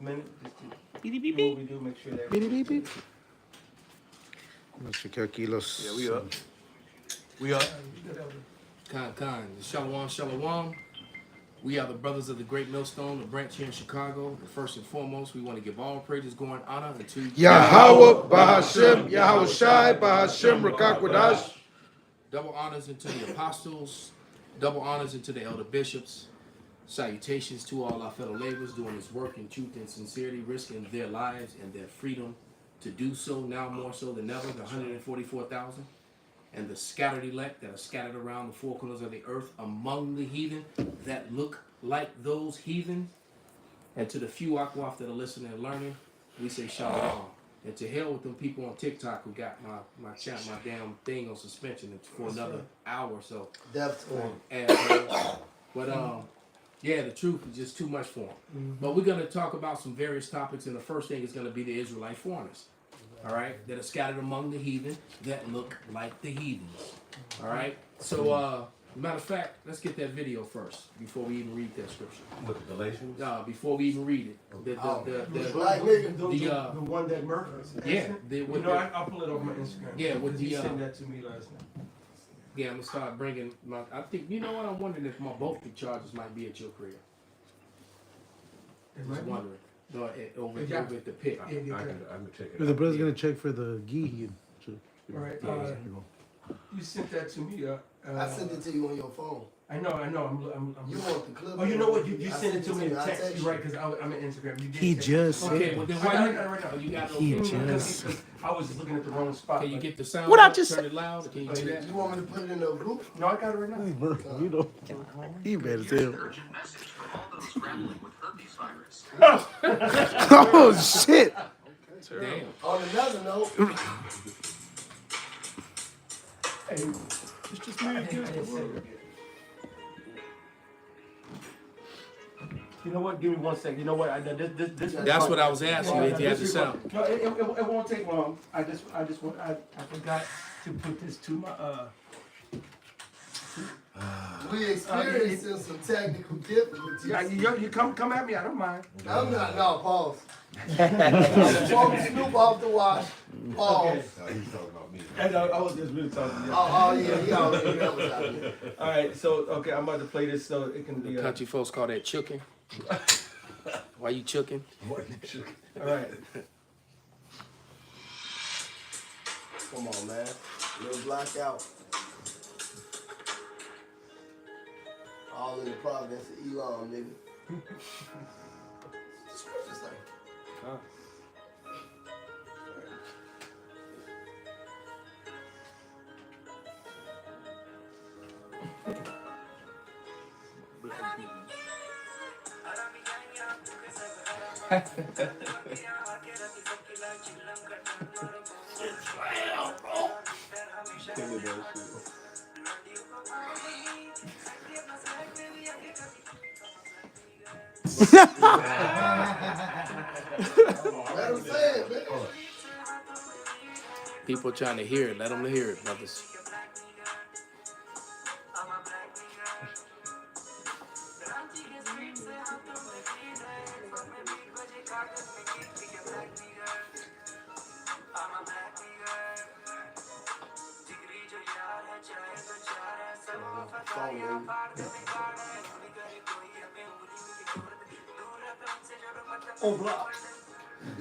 minute just to do what we do, make sure that. Vamos a chequear aquí los. Yeah, we up. We up. Khan. Shalom, shalom. We are the brothers of the Great Millstone, the branch here in Chicago. And first and foremost, we want to give all praises, glory, and honor unto Yahweh, Bahashem, Yahweh Shai, Bahashem, Rakakwadash. double honors into the apostles, double honors into the elder bishops. Salutations to all our fellow laborers doing this work in truth and sincerity, risking their lives and their freedom to do so now more so than ever, the 144,000. And the scattered elect that are scattered around the four corners of the earth among the heathen that look like those heathen. And to the few Akwaf that are listening and learning, we say shalom. And to hell with them people on TikTok who got my damn thing on suspension for another hour or so. But yeah, the truth is just too much for them. Mm-hmm. But we're going to talk about some various topics, and the first thing is going to be the Israelite foreigners. All right, that are scattered among the heathen that look like the heathens. All right, so matter of fact, let's get that video first before we even read that scripture. What, the Galatians? Before we even read it, the one that murdered. Yeah, I'll pull it over my Instagram. Yeah, with the you sent that to me last night. Yeah, I'm gonna start bringing my. I think you know what I'm wondering if my both the charges might be at your career. Just wondering. No, over at the pit. I can check it out. The brother's gonna check for the ghee. All right. You sent that to me. I sent it to you on your phone. I know. I'm you want the clip? Oh, you know what? You sent it to me in text. You're right, because I'm in Instagram. You did he just said. Okay, well then why you got it right now? You got he just. I was looking at the wrong spot. Can you get the sound? What I just turn it loud? Can you do that? You want me to put it in the group? No, I got it right now. You know, he better tell. Oh shit! Damn. On another note, It's just me again. You know what? Give me 1 second. You know what? This. That's what I was asking you. If you had the sound. No, it won't take long. I forgot to put this to my we experiencing some technical difficulties. Yeah, you come at me. I don't mind. I'm not. No, pause. Snoop off the watch. Pause. Okay. No, he's talking about me. I was just really talking to you. Oh yeah, he already was out here. All right, so okay, I'm about to play this so it can be. Country folks call that chooking. Why you chooking? All right. Come on, man. Little blackout. All in the providence of Elon, nigga. Scratch this thing. Huh? Let him say it, man. People trying to hear it. Let them hear it, brothers. Oh, block.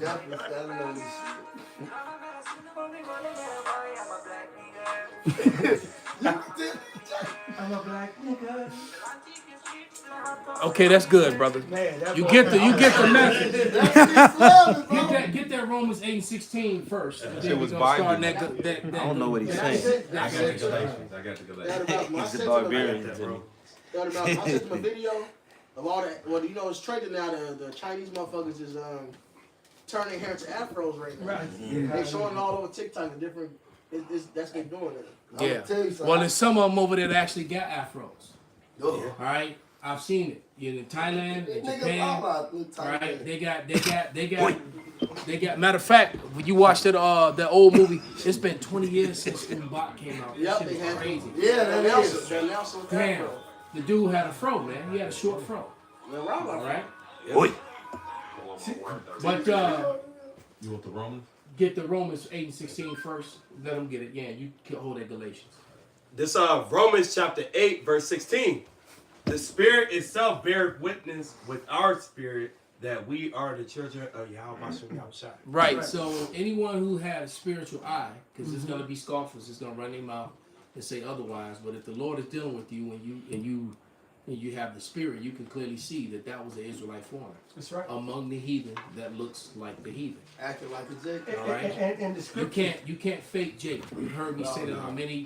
Yep, I don't know this shit. I'm a black nigga. Okay, that's good, brother. Man, You get the message. That's Get that Romans 8:16 first. That Then shit we're was gonna start Bible. that. I don't know what he's saying. I got the Galatians. I got the Galatians. He's a barbarian. I sent him a video of all that. Well, you know, it's trending now. The Chinese motherfuckers is turning their hair to afros right now. Right. They showing it all over TikTok. The different. That's they doing it. Yeah. Tell you something. Well, there's some of them over there that actually got afros. Yo. All right, I've seen it. In Thailand, in Japan. All right, they got. Matter of fact, when you watch that old movie, it's been 20 years since Umbach came out. Yep, That shit is crazy. Yeah, that is. Damn, the dude had a fro, man. He had a short fro. Man, All right. Oi. But You want the Romans? get the Romans 8 and 16 first. Let them get it. Yeah, you can hold that Galatians. This Romans chapter 8, verse 16. The Spirit itself beareth witness with our spirit that we are the children of Yahweh. Right. So anyone who had a spiritual eye, because there's gonna be scoffers, it's gonna run their mouth and say otherwise. But if the Lord is dealing with you and you have the Spirit, you can clearly see that was the Israelite foreigner That's right. among the heathen that looks like the heathen. Acting like a Jake. All right. And the You scripture. can't fake Jake. You heard me say that how many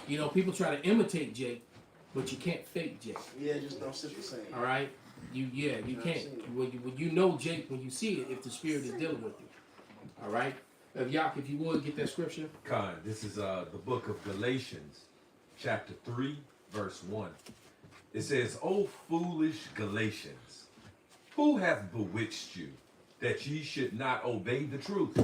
people try to imitate Jake, but you can't fake Jake. Yeah, just don't sit the same. All right. You can't. When you know Jake when you see it, if the Spirit is dealing with you. All right. If you would get that scripture. Khan, this is the book of Galatians, chapter 3, verse 1. It says, O foolish Galatians, who hath bewitched you, that ye should not obey the truth,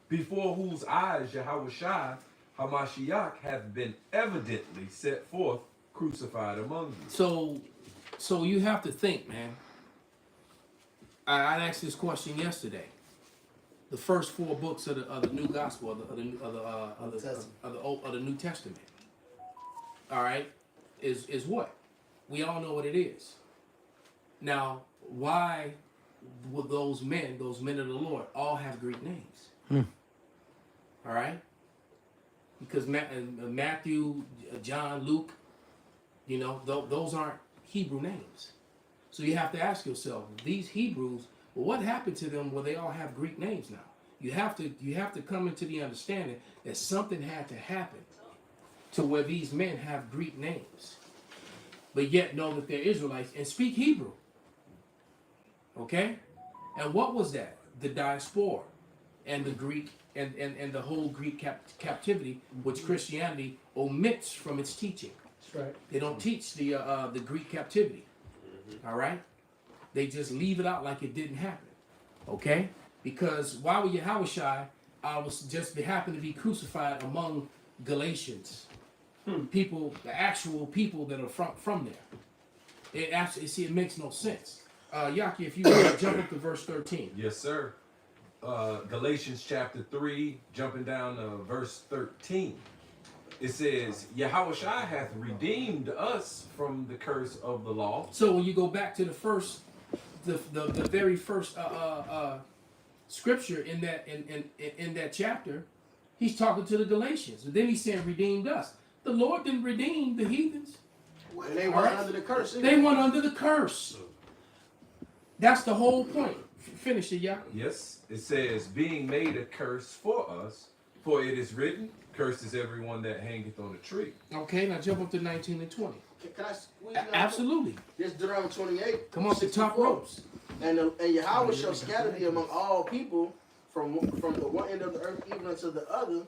before whose eyes Yahushua HaMashiach hath been evidently set forth, crucified among you. So you have to think, man. I asked this question yesterday. The first 4 books of the New Gospel of the New Testament. All right, is what we all know what it is. Now, why would those men of the Lord, all have Greek names? All right, because Matthew, John, Luke, those aren't Hebrew names. So you have to ask yourself, these Hebrews, well, what happened to them where they all have Greek names now? You have to come into the understanding that something had to happen to where these men have Greek names, but yet know that they're Israelites and speak Hebrew. Okay? And what was that? The diaspora and the Greek and the whole Greek captivity, which Christianity omits from its teaching. That's right. They don't teach the Greek captivity. All right? They just leave it out like it didn't happen. Okay? Because why would Yahushua was just happened to be crucified among Galatians? People, the actual people that are from there. It makes no sense. Yaki, if you jump up to verse 13. Yes, sir. Galatians chapter 3, jumping down to verse 13. It says, Yahushua hath redeemed us from the curse of the law. So when you go back to the very first scripture in that chapter, he's talking to the Galatians, and then he's saying redeemed us. The Lord didn't redeem the heathens. And they weren't under the curse. Either. They went under the curse. That's the whole point. Finish it, yeah. Yes, it says, being made a curse for us, for it is written, cursed is everyone that hangeth on a tree. Okay, now jump up to 19 and 20. Can I squeeze that? Absolutely. This Deuteronomy 28. Come off the top 64. ropes. And Yahweh shall scatter thee among all people from the one end of the earth even unto the other.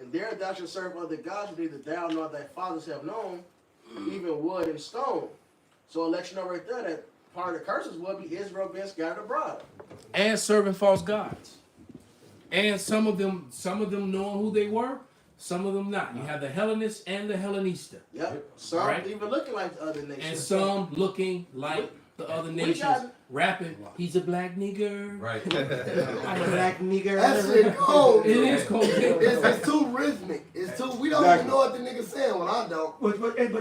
And there thou shalt serve other gods, neither thou nor thy fathers have known, even wood and stone. So I'll let you know right there that part of the curses will be Israel being scattered abroad. And serving false gods. And some of them knowing who they were, some of them not. You have the Hellenists and the Hellenista. Yep. Some Right. even looking like the other nations. And some looking like the other nations, got- rapping, he's a black nigger. Right. I'm a black nigger. That shit cold. It is cold. It's too rhythmic. It's too. We don't even know what the nigga's saying. Well, I don't. But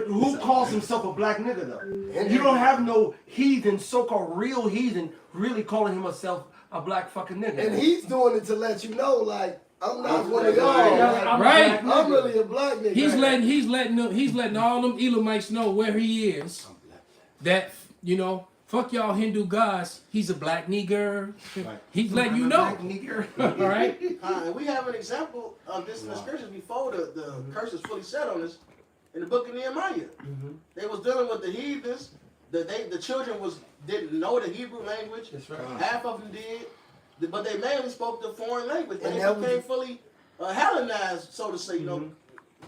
who calls himself a black nigger though? And You don't have no heathen, so-called real heathen, really calling himself a black fucking nigger. And he's doing it to let you know, like, I'm not one of Yeah, y'all. I'm a Right. black nigger. I'm really a black nigga. He's letting all them Elamites know where he is. That fuck y'all Hindu gods. He's a black nigger. He's letting you I'm a know. black nigger. All right. And we have an example of this in the scriptures before the curse is fully set on us in the book of Nehemiah. They was dealing with the heathens. The children didn't know the Hebrew language. That's right. Half of them did, but they mainly spoke the foreign language. And And they that became was- fully Hellenized, so to say.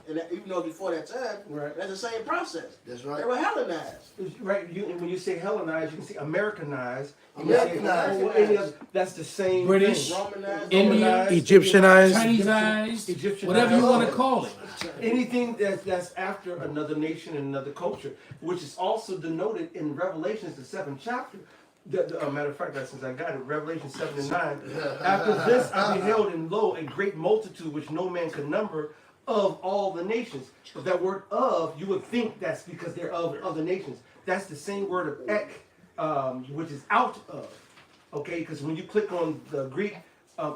And even though before that time, Right. that's the same process. That's They right. were Hellenized. Right, when you say Hellenized, you can say Americanized. You can say, Americanized. any other, that's the same British. thing. Romanized. Indian. Romanized, Egyptianized. Chinese-ized, Egyptianized. whatever you want to call it. Anything that's after another nation and another culture, which is also denoted in Revelations, the 7th chapter, Matter of fact, since I got it, Revelation 7 and 9. After this I beheld, and lo, a great multitude which no man could number, of all the nations. But that word "of," you would think that's because they're of other nations. That's the same word of "ek," which is out of. Okay, because when you click on the Greek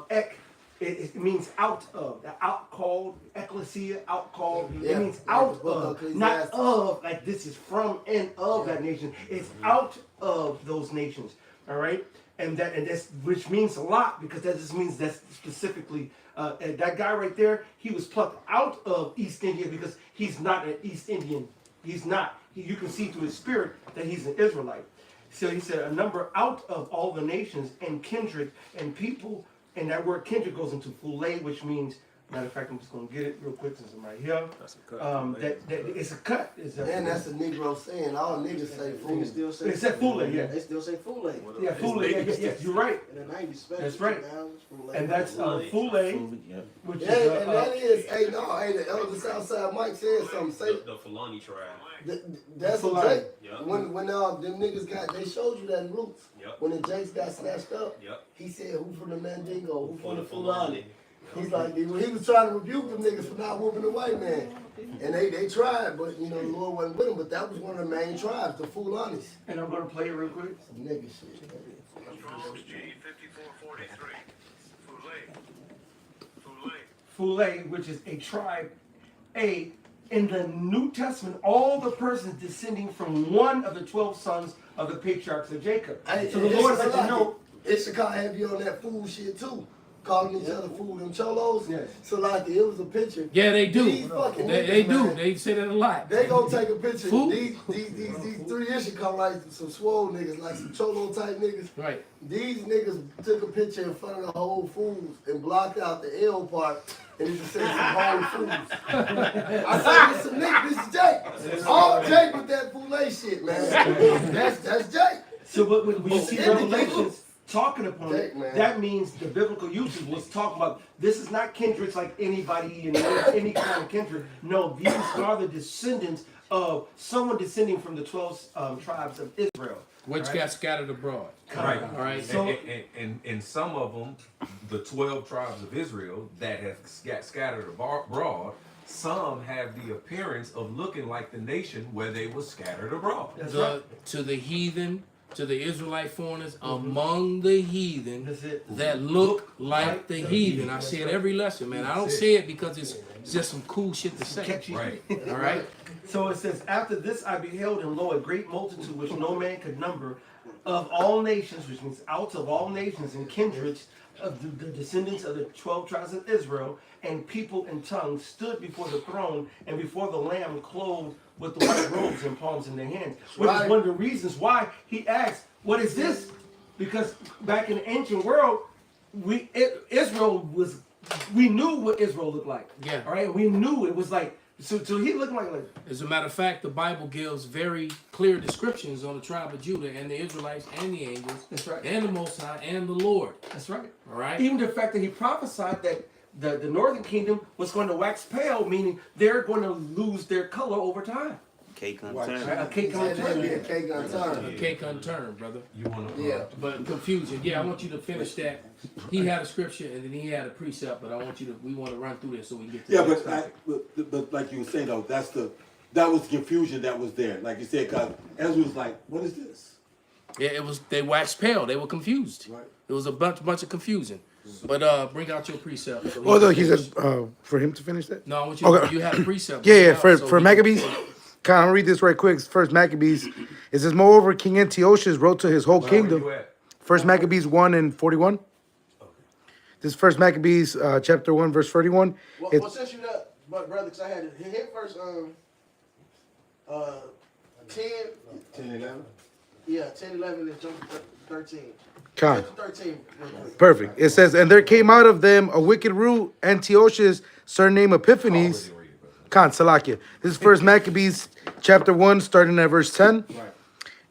"ek," it means out of. The out called, ecclesia, out called. Yeah, It means like the out book of of, not Ecclesiastes. of. Like this is from and of that nation. It's out of those nations. All right, and that's which means a lot, because that just means that's specifically and that guy right there. He was plucked out of East India because he's not an East Indian. He's not. You can see through his spirit that he's an Israelite. So he said, a number out of all the nations and kindred and people. And that word kindred goes into phule, which means, matter of fact, I'm just going to get it real quick since I'm right here. That's a cut. That it's a cut. And that's a Negro saying. All niggas say fool. Niggas still say It said phule, yeah. They still say fule. Yeah, phule. Yeah, you're right. In the 90s, especially. That's right. 2000s, fule. And that's phule, Yeah. which is Yeah, and that is, hey, no, hey, the elder Southside Mike said something. Say The Fulani tribe. that's Fulani. what Jake. Yeah. When them niggas got, they showed you that in Roots. Yep. When the Jakes got snatched up, Yep. he said, "Who from the Mandingo? Who from the Fulani?" Fulani. He's like, he was trying to rebuke them niggas for not whooping the white man, and they tried, but you know the Lord wasn't with them. But that was one of the main tribes, the Fulanis. and I'm going to play it real quick. Some nigga shit. Strong's G 5443. Phule, which is a tribe, in the New Testament, all the persons descending from one of the 12 sons of the patriarchs of Jacob. So the Lord said, you know, it should kind of have you on that fool shit too, calling each other fool, them cholos. Yes. So like it was a picture. Yeah, they do. These fucking They niggas, do. man, They say that a lot. They gonna take a picture. Fool? These 3 years should come like some swole niggas, like some cholo type niggas. Right. These niggas took a picture in front of the whole fools and blocked out the L part, and it just said some whole fools. I said, this some niggas, this is Jake. All Jake with that fool shit, man. That's Jake. so but when you see Revelations talking upon it, Jake, man. that means the biblical usage was talking about this is not kindreds like anybody in any kind of kindred. No, these are the descendants of someone descending from the 12 tribes of Israel. Which Right. got scattered abroad. Right. All right. So- And some of them, the 12 tribes of Israel that have got scattered abroad, some have the appearance of looking like the nation where they were scattered abroad. That's right. To the heathen, to the Israelite foreigners, among the heathen That's it. that look like the heathen. I say it every lesson, man. I don't say it because it's just some cool shit to say. Catchy. Right. All right. So it says, after this I beheld, and lo, a great multitude which no man could number, of all nations, which means out of all nations and kindreds, of the descendants of the 12 tribes of Israel, and people and tongues stood before the throne and before the Lamb, clothed with the white robes and palms in their hands. Which is Right. one of the reasons why he asked, what is this? Because back in the ancient world, Israel was, we knew what Israel looked like. Yeah. All right, we knew it was like, so he looked like As a matter of fact, the Bible gives very clear descriptions on the tribe of Judah and the Israelites and the angels That's right. and the Most High and the Lord. That's right. All right. Even the fact that he prophesied that the northern kingdom was going to wax pale, meaning they're going to lose their color over time. Cake on Watch. time. Right? A cake on Yeah, that'd be a time. cake on time. Cake unturned, brother. You want to? Yeah. But confusion. Yeah, I want you to finish that. He had a scripture and then he had a precept, but I want you to. We want to run through this so we can get to Yeah, the next but topic. but like you were saying though, that was the confusion that was there. Like you said, cause Ezra was like, "What is this?" Yeah, it was. They waxed pale. They were confused. Right. It was a bunch of confusion. But bring out your precept. So we Oh, no, can he said finish. for him to finish that. No, I want you. Okay. You had a precept. Yeah, Bring it yeah. out For so for we can- Maccabees, can I read this right quick? First Maccabees, it says, moreover, King Antiochus wrote to his whole Where kingdom. you at? First Maccabees 1:41. This is First Maccabees chapter 1 verse 31. Well, since you that, but brother, because I had to hit first 10, 10, 11. yeah, 10, 11, and jump to 13. Con. Jump to 13 real quick. Perfect. It says, and there came out of them a wicked root, Antiochus, surnamed Epiphanes. Already read it, brother. Con, Salakia. This is First Maccabees chapter 1, starting at verse 10. Right.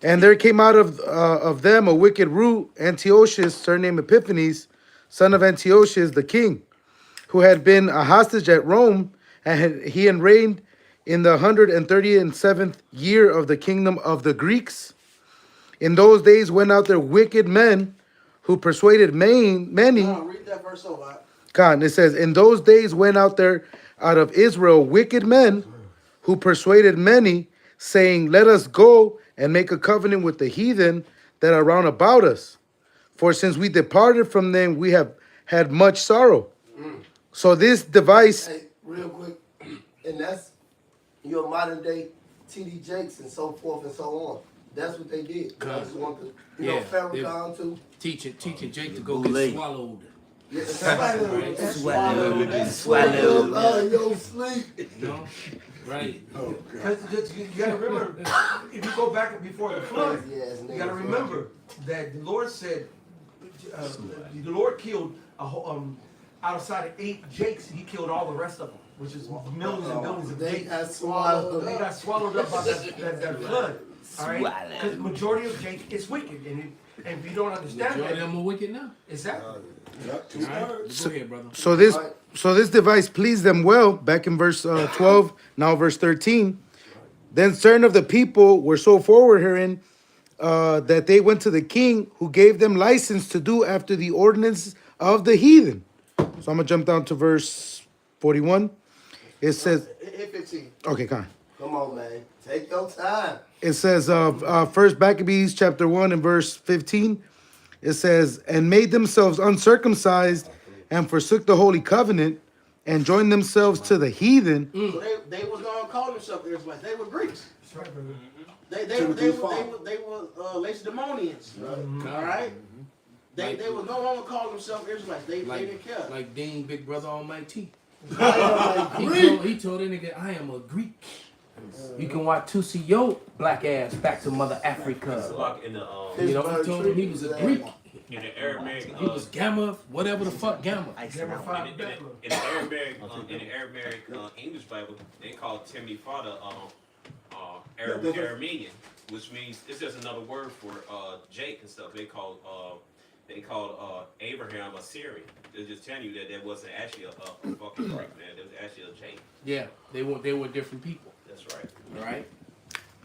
And there came out of them a wicked root, Antiochus, surnamed Epiphanes, son of Antiochus the king, who had been a hostage at Rome, and he had reigned in the 137th year of the kingdom of the Greeks, In those days went out there wicked men who persuaded many. Read that verse over. God, it says, in those days went out there out of Israel wicked men who persuaded many, saying, let us go and make a covenant with the heathen that are round about us. For since we departed from them, we have had much sorrow. So this device, Hey, real quick, and that's your modern day T.D. Jakes and so forth and so on. That's what they did. I just want to, Yeah, Farrakhan too. Teaching Jake to go Boule. get swallowed. Yeah, Swallowed. Yo, sleep. You know? Right. Because you gotta remember, if you go back before the flood, Yes, you gotta remember that the Lord said, the Lord killed a whole, outside of 8 Jakes, he killed all the rest of them, which is millions and millions of They Jakes. got swallowed. They got swallowed up by that flood. All right, because the majority of Jake is wicked, and if you don't understand Majority of that, them are wicked now. exactly. All right, go ahead, brother. so this device pleased them well, back in verse 12, now verse 13. Then certain of the people were so forward herein that they went to the king, who gave them license to do after the ordinance of the heathen. So I'm gonna jump down to verse 41. It says, Hit 15. okay, come on. Come on, man. Take your time. It says, First Maccabees chapter 1 and verse 15. It says, and made themselves uncircumcised and forsook the holy covenant and joined themselves to the heathen. So they was gonna call themselves Israelites. They were Greeks. That's right, brother. They were Lacedaemonians. All right. They was no longer call themselves Israelites. They didn't care. Like Dean, Big Brother Almighty. I He told that nigga, I am a Greek. You can watch Tusi your black ass back to Mother Africa. Like in the You know, he told him he was a Greek. in the Aramaic, He was Gamma, whatever the fuck Gamma. Gamma Phi Beta. in the Aramaic English Bible, they call Timmy Fada Aramean, which means it's just another word for Jake and stuff. They called Abraham a Syrian. They're just telling you that there wasn't actually a fucking Greek man. There was actually a Jake. Yeah, they were different people. That's right. All right.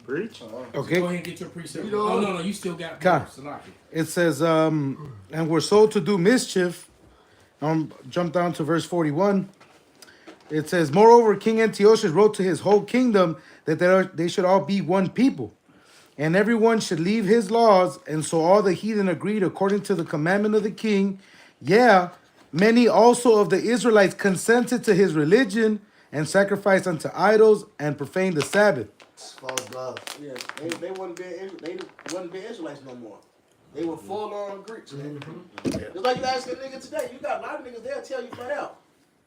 Preach. Okay. Go ahead and get your precept. You know- Oh no, you still got God. Salaki. It says, and were sold to do mischief. Jump down to verse 41. It says, moreover, King Antiochus wrote to his whole kingdom that they should all be one people, and everyone should leave his laws. And so all the heathen agreed according to the commandment of the king. Yeah, many also of the Israelites consented to his religion and sacrificed unto idols and profaned the Sabbath. False God. Yeah, they wasn't being Israelites no more. They were full-on Greeks, man. Just like you ask a nigga today, you got a lot of niggas, they'll tell you flat out.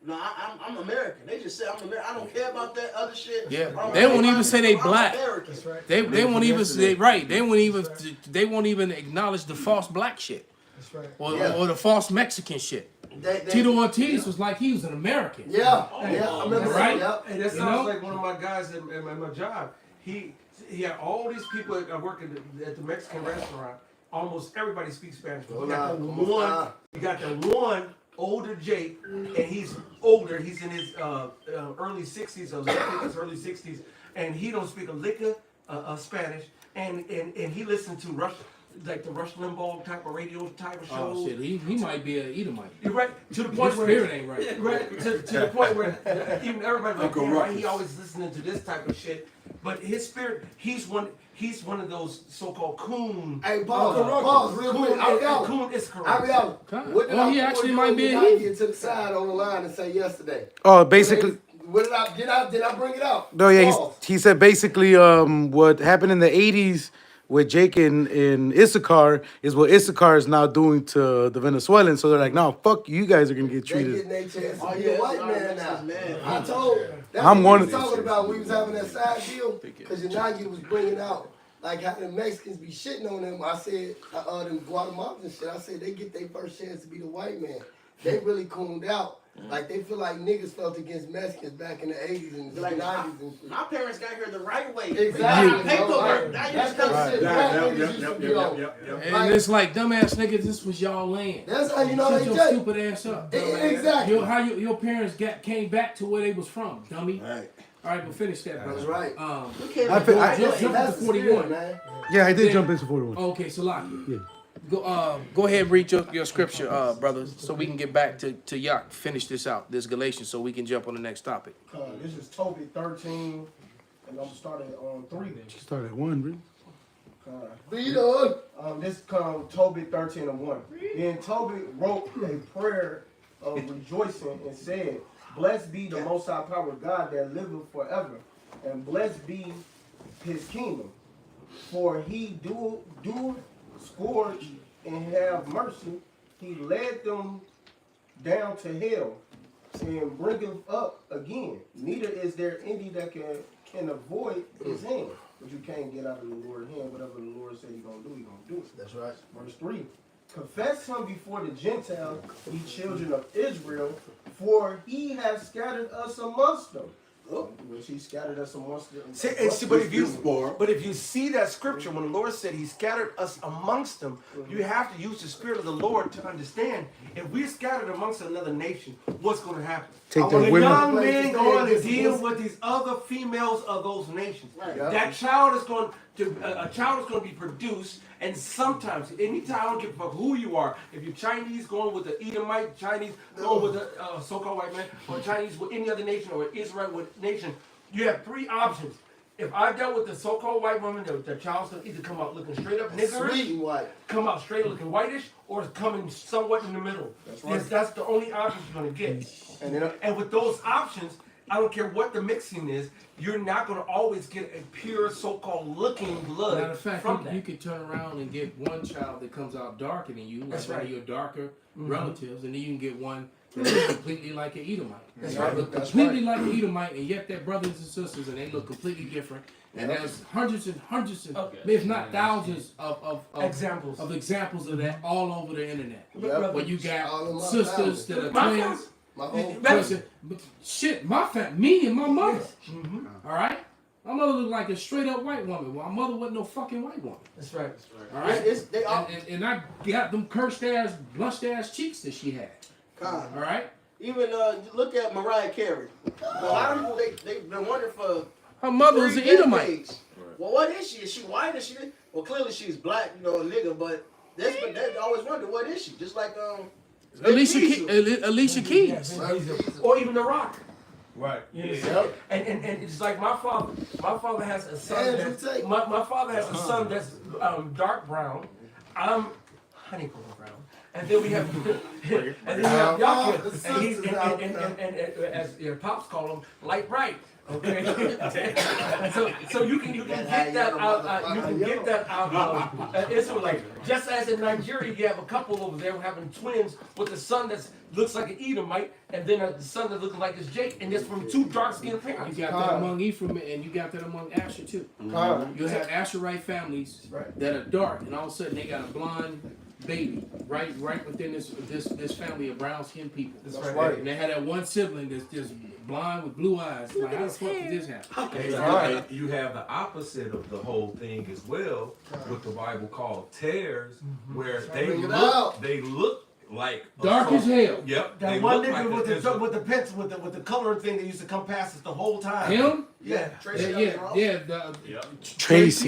No, I'm American. They just say I'm American. I don't care about that other shit. Yeah, I don't they care won't about even say they I'm black. American. That's right. They won't even say right. They won't even acknowledge the false black shit That's right. or the false Mexican shit. They- Tito Ortiz was like he was an American. Yeah, I remember Right? that. Yep. And that You sounds know? like one of my guys at my job. He had all these people that are working at the Mexican restaurant. Almost everybody speaks Spanish. But you got the one older Jake, and he's older. He's in his early 60s or late 50s, early 60s, and he don't speak a lick of Spanish. And he listened to Rush, like the Rush Limbaugh type of radio type of show. Oh shit, he might be an Edomite. You're right to the His point where spirit ain't right. right to the point where even everybody's like, Uncle yeah, right, Ruckus. he always listening to this type of shit. But his spirit, he's one of those so-called coon. Hey, pause real quick. Coon is correct. Ariella, what did Well, I he actually you might be a when I he. get to the side on the line and say yesterday? Oh, basically, What did I bring it out? no, yeah, Pause. he said basically, what happened in the 80s with Jake in Issachar is what Issachar is now doing to the Venezuelans. So they're like, no, fuck you guys are gonna get They treated. getting their chance to Oh, be yeah, a white it's man already now. man. I told. That's I'm what one we of- was talking about when we was having that side deal. Because Yanagi was bringing out like how the Mexicans be shitting on them. I said, them Guatemalans and shit. I said they get their first chance to be the white man. They really cooned out. Like they feel like niggas felt against Mexicans back in the 80s and the Like, 90s and shit. My parents got here the right way. Exactly. Paperwork. Now you That's just come the shit Yeah, black yeah, niggas yeah, used to yeah, be yeah, on. yeah, yeah. And it's like dumbass niggas, this was y'all land. That's how you know Shut they your Jake. stupid ass up. Exactly. Your parents came back to where they was from, dummy. Right. All right, but finish that, brother. That's right. We can't I feel- I- Jump to That's the spirit, 41. man. Yeah, I did Then- jump into 41. Okay, so Lockie. Go ahead and read your scripture, brother, so we can get back to Yak. Finish this out, this Galatians, so we can jump on the next topic. This is Tobit 13, and I'm starting on 3. Start at 1, bro. Read on. This comes Tobit 13 and 1. Then Tobit wrote a prayer of rejoicing and said, "Blessed be the Most High Power God that liveth forever, and blessed be His kingdom. For He do scourge and have mercy. He led them down to hell, and bringeth up again. Neither is there any that can avoid His hand." But you can't get out of the Lord's hand. Whatever the Lord said He's gonna do, He's gonna do it. That's right. Verse 3. Confess Him before the Gentiles, ye children of Israel, for He has scattered us amongst them. Which He scattered us amongst them. But if you see that scripture, when the Lord said He scattered us amongst them, you have to use the Spirit of the Lord to understand. If we're scattered amongst another nation, what's going to happen? Take the When women. young men go on to deal with these other females of those nations, that child is going to a child is going to be produced. And sometimes, anytime, I don't give a fuck who you are, if you're Chinese going with the Edomite, Chinese going with the so-called white man, or Chinese with any other nation, or Israel with nation, you have 3 options. If I dealt with the so-called white woman, the child's going to either come out looking straight up niggerish, Sweet and white. come out straight looking whitish, or it's coming somewhat in the middle. That's the only options you're going to get. And with those options, I don't care what the mixing is, you're not going to always get a pure so-called looking blood Matter of fact, from that. you could turn around and get one child that comes out darker than you, like That's one right. of your darker relatives, and then you can get one that looks completely like an Edomite. That's They right. look That's completely like an Edomite, and yet they're brothers and sisters, and they look completely different. And there's hundreds and hundreds, if not thousands, of Examples. of that all over the internet. Yep. Where you All in got my sisters that are My twins. My whole Listen, but shit, me and my mother. Mhm. All right, my mother looked like a straight up white woman. Well, my mother wasn't no fucking white woman. That's right. All right, They all and I got them cursed ass, blushed ass cheeks that she had. God. All right, Even look at Mariah Carey. A lot of people they've been wondering for her mother was an 3 Edomite. decades. Well, what is she? Is she white? Is she? Well, clearly she's black, you know, a nigga. But they always wonder what is she? Just like Alicia Keys. Or even The Rock. Right. You understand? And it's like my father. My father has a son. Andrew That's, Tate. my father has a son that's dark brown. I'm honeycomb brown. And then we have, and then we have Yaakov, and he's and as your pops call him, light bright. Okay, so you can get that out. You can get that out of Israelite. Just as in Nigeria, you have a couple over there having twins with a son that looks like an Edomite, and then a son that looks like it's Jake, and it's from 2 dark-skinned You parents. got that among Ephraim, and you got that among Asher too. You have Asherite families that are dark, and all of a sudden they got a blonde baby right within this family of brown skinned people. That's right. And they had that one sibling that's just blonde with blue eyes. Like, how the fuck did this happen? And you have the opposite of the whole thing as well, what the Bible called tares, where Bring it out. they look like a Dark soul. as hell. Yep. That they one look nigga like with a- the pencil with the coloring thing that used to come past us the whole time. Him? Yeah. Tracy.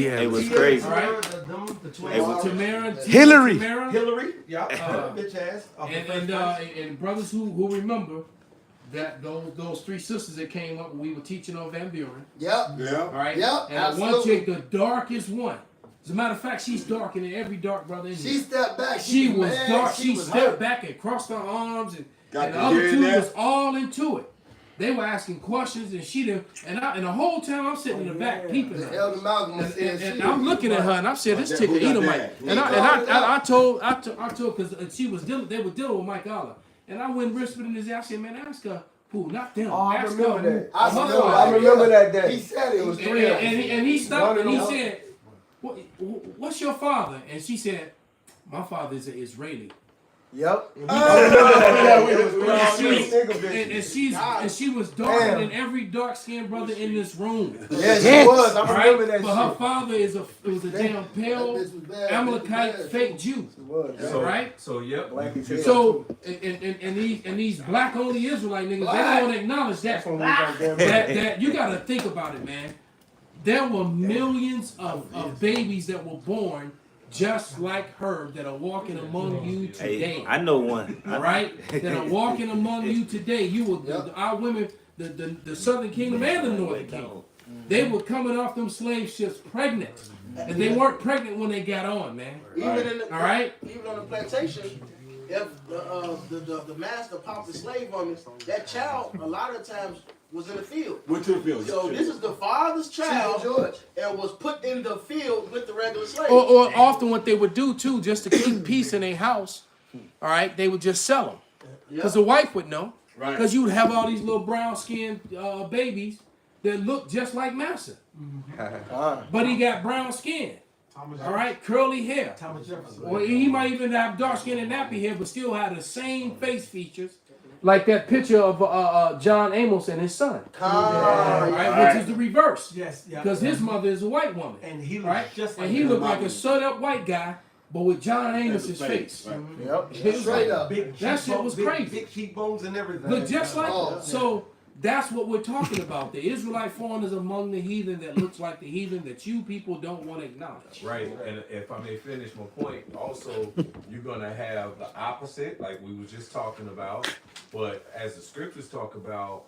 It was crazy. Right. The twins. Tamara. Hillary. Tamara. Hillary. Yeah. Bitch ass. And brothers who remember that those 3 sisters that came up when we were teaching on Van Buren. Yep. Yeah. All right. Yep, And the one absolutely. chick, the darkest one. As a matter of fact, she's darker than every dark brother in She there. stepped back. She was mad. dark. She was stepped hurt. back and crossed her arms, and Got the the other hair in 2 there? was all into it. They were asking questions, and she didn't. And the whole time I'm sitting in the back peeping The her. Elder Malcolm And, said and she I'm looking at her, and I said, "This That chick who a got Edomite." that? And He I called it told because she was dealing. They were dealing with Mike Allah, and I went and whispered in his ear. I said, "Man, ask her who, not them. Oh, I ask remember her that. who." I her know, father I is." remember that day. He said it was And, 3 of them. and he stopped and he One said, "What's your father?" And she said, "My father is an Israeli." Yep. And she was darker Damn. than every dark skinned brother in this room. Yes, she was. I Right? remember that But her shit. father was a damn pale That bitch was bad. Amalekite Bitch was fake bad, Jew. She was. So, Right? So yep. Black as hell. So and these black only Israelite niggas, they don't acknowledge that. That you gotta think about it, man. There were millions of babies that were born just like her that are walking among you today. Hey, I know one. All right, that are walking among you today. You will, our women, the Southern Kingdom and the Northern Kingdom, they were coming off them slave ships pregnant, and they weren't pregnant when they got on, man. Even in the, All right. even on the plantation, if the master popped the slave woman, that child a lot of times was in the field. Went to the field. So this is the father's child George. and was put in the field with the regular slaves. Or often what they would do too, just to keep peace in their house, all right, they would just sell them. Because the wife would know. Right. Because you would have all these little brown skinned babies that look just like Massa. But he got brown skin. All right, curly hair. Or he might even have dark skin and nappy hair, but still have the same face features. Like that picture of John Amos and his son. Right, which is the reverse. Yes, yeah. Because his mother is a white woman. And he looks Right? just like and he that. looked like a shut up white guy, but with John Amos's face. Right. Yep. It was Straight like- up. Big That shit cheekbones, was big- crazy. Big cheekbones and everything. Look just like Oh, that. So that's what we're talking about. The Israelite foreigners among the heathen that looks like the heathen that you people don't want to acknowledge. Right, and if I may finish my point, also you're gonna have the opposite, like we were just talking about. But as the scriptures talk about,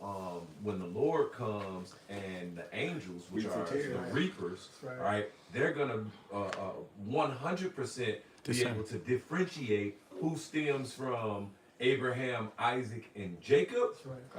when the Lord comes and the angels, which are the reapers, right? They're gonna 100% be able to differentiate who stems from Abraham, Isaac, and Jacob,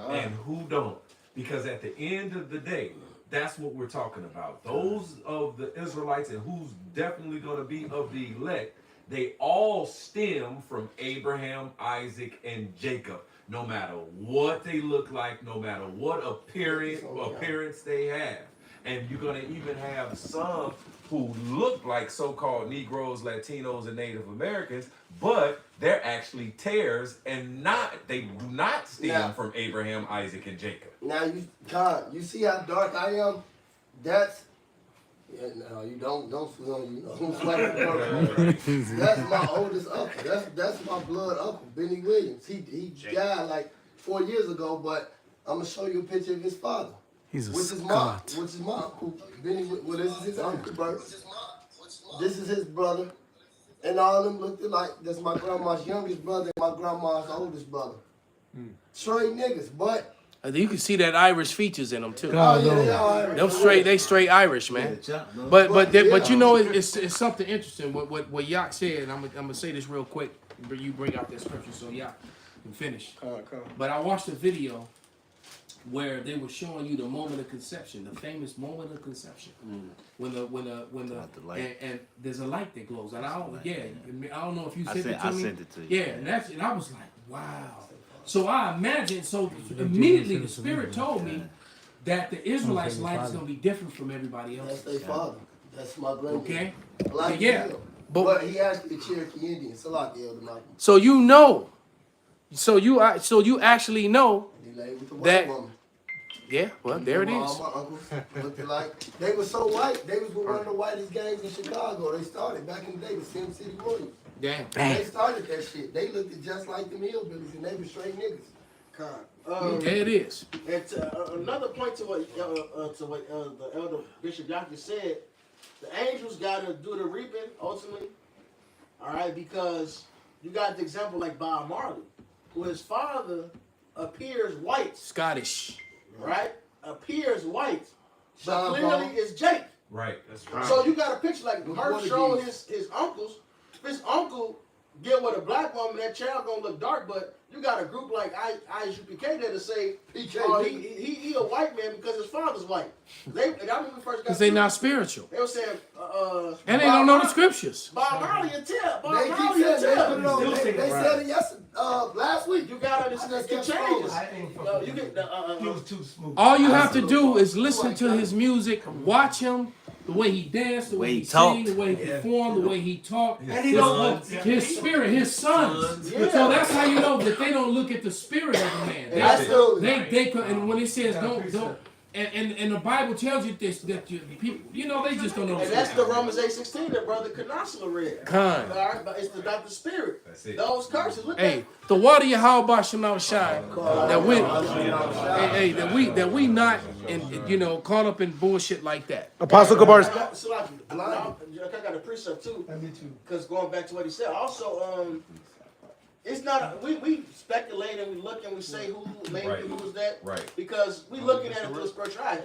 and who don't. Because at the end of the day, that's what we're talking about. Those of the Israelites and who's definitely going to be of the elect, they all stem from Abraham, Isaac, and Jacob. No matter what they look like, no matter what appearance they have. And you're going to even have some who look like so-called Negroes, Latinos, and Native Americans, but they're actually tares and they do not stem Now- from Abraham, Isaac, and Jacob. Now you see how dark I am? That's no, you don't That's my oldest uncle. That's my blood uncle, Benny Williams. He died like 4 years ago, but I'm gonna show you a picture of his father. He's a Which is my uncle, Benny. Well, this is his uncle, Bert. This is his brother, and all of them looked alike. That's my grandma's youngest brother and my grandma's oldest brother. Straight niggas, but You can see that Irish features in them too. oh yeah, they all Irish. They straight Irish, man. But you know it's something interesting what Yak said. And I'm gonna say this real quick. You bring out that scripture so Yak can finish. But I watched a video where they were showing you the moment of conception, the famous moment of conception, when the light. and there's a light that glows. And I don't know if you I sent it to me. sent it to you. Yeah, and I was like, wow. So I imagined. So immediately the Spirit told me that the Israelites' light is going to be different from everybody That's else's. their father. That's my granddad. Okay. Like Yeah. him. But- But he actually a Cherokee Indian. So like the elder Malcolm. So you know. So you actually know. He laid with the white That- woman. Yeah. Well, there it All is. my uncles looked like they were so white. They was one of the whitest gangs in Chicago. They started back in the day, the Sim City Warriors. Damn. They started that shit. They looked just like the hillbillies, and they were straight niggas. There it is. And another point to what the elder Bishop Yaki said, the angels got to do the reaping ultimately. All right, because you got the example like Bob Marley, who his father appears white, Scottish. right? Appears white, but Sean clearly Paul. is Jake. Right. That's right. So you got a picture like Which her one of showing these? his uncles. His uncle get with a black woman, that child gonna look dark, but you got a group like ISUPK there to say he a white man because his father's white. They when we first got Because they not spiritual. they were saying And they don't know the scriptures. Bob Marley and Tip. Bob They keep Marley and saying they put it on. Tip. They said it yesterday, last week. You gotta it changes. I ain't You fucking get he was too smooth. All you have to do is listen to his music, watch him, the way he danced, the way he talked. sang, the way he performed, the way he talked. And he don't His spirit, his sons. Yeah. So that's how you know that they don't look at the spirit of a man. Absolutely. They and when it says don't. And the Bible tells you this that people, they just don't know. And that's the Romans 8:16 that Brother Canasula read. Kind. All right, but it's about the spirit. That's it. Those curses. Look Hey, at the water Yahweh Shema Shai that we not caught up in bullshit like that. Apostle Gabar. I got a precept too. Me too. Because going back to what he said, also, it's not we speculate and we look and we say who maybe Right. who was that, Right. because we looking at it through a spiritual eye.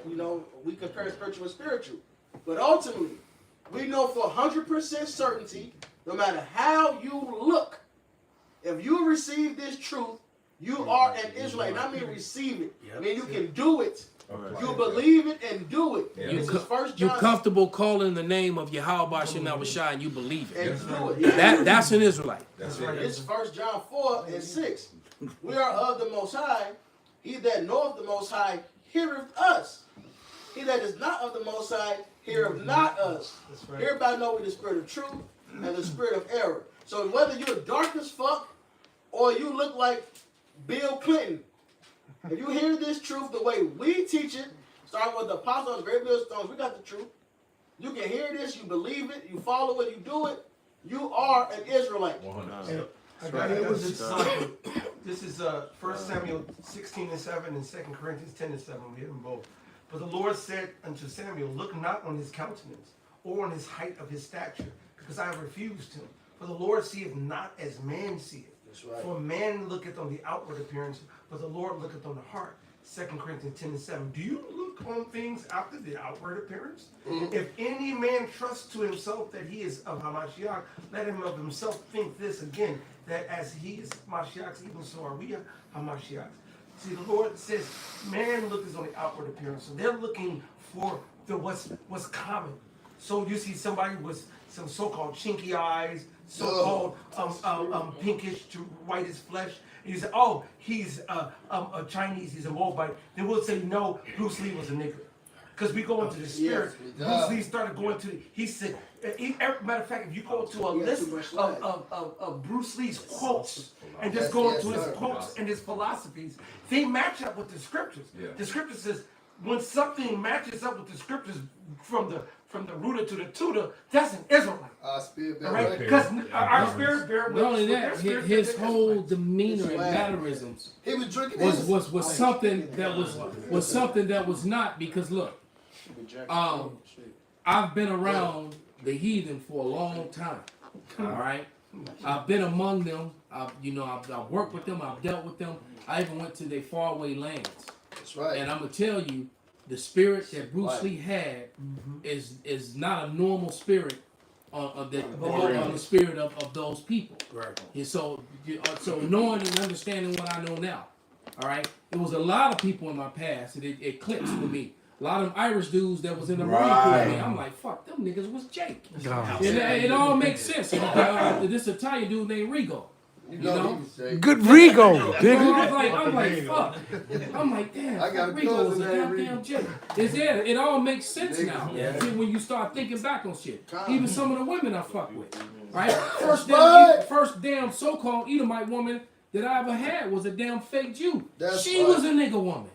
We compare spiritual with spiritual, but ultimately, we know for 100% certainty, no matter how you look, if you receive this truth, you are an Israelite. And I mean receive it. I mean you can do it. You believe it and do it. Yeah. This is First You John. comfortable calling the name of Yahweh Shema Shai and you believe it. And do it. That's an Israelite. That's It's it. 1 John 4:6. We are of the Most High. He that knoweth the Most High heareth us. He that is not of the Most High heareth not us. Hereby know we the spirit of truth and the spirit of error. So whether you're dark as fuck or you look like Bill Clinton, if you hear this truth the way we teach it, starting with the apostles, great millstones, we got the truth. You can hear this, you believe it, you follow it, you do it. You are an Israelite. 100%. I got this is 1 Samuel 16:7 and 2 Corinthians 10:7. We have them both. But the Lord said unto Samuel, look not on his countenance or on his height of his stature, because I have refused him. For the Lord seeth not as man seeth. That's right. For man looketh on the outward appearance, but the Lord looketh on the heart. 2 Corinthians 10:7. Do you look on things after the outward appearance? If any man trusts to himself that he is of Hamashiach, let him of himself think this again, that as he is Mashiach, even so are we Hamashiach. See, the Lord says, man looks on the outward appearance, so they're looking for the what's common. So you see somebody with some so-called chinky eyes, so-called pinkish to white as flesh, and you say, oh, he's a Chinese, he's a Moabite. Then we'll say, no, Bruce Lee was a nigger. Because we go into the spirit. Bruce Lee started going to, he said, matter of fact, if you go to a list of Bruce Lee's quotes and just go into his quotes and his philosophies, they match up with the scriptures. Yeah. The scripture says, when something matches up with the scriptures from the rooter to the tutor, that's an Israelite. Spirit, All right? Because our spirit bear Not witness only with their that, spirit his that they're whole Israelites. demeanor and mannerisms He was drinking was something that was something that was not, because look, I've been around the heathen for a long time. All right, I've been among them. I've worked with them. I've dealt with them. I even went to their faraway lands. That's right. And I'm gonna tell you, the spirit that Bruce Lee had is not a normal spirit on the spirit of those people. Right. And so knowing and understanding what I know now, all right, there was a lot of people in my past, and it clicks for me. A lot of them Irish dudes that was in the Marine Corps, man, I'm like, fuck, them niggas was Jake. And it all makes sense. And, this Italian dude named Rigo. You know? Good Rigo, nigga. I'm like, fuck. I'm like, damn, I got a Rigo was cousin a named goddamn Jake. It all makes sense now. See, when you start thinking back on shit. Even some of the women I fuck with. Right? First damn so-called Edomite woman that I ever had was a damn fake Jew. She was a nigga woman.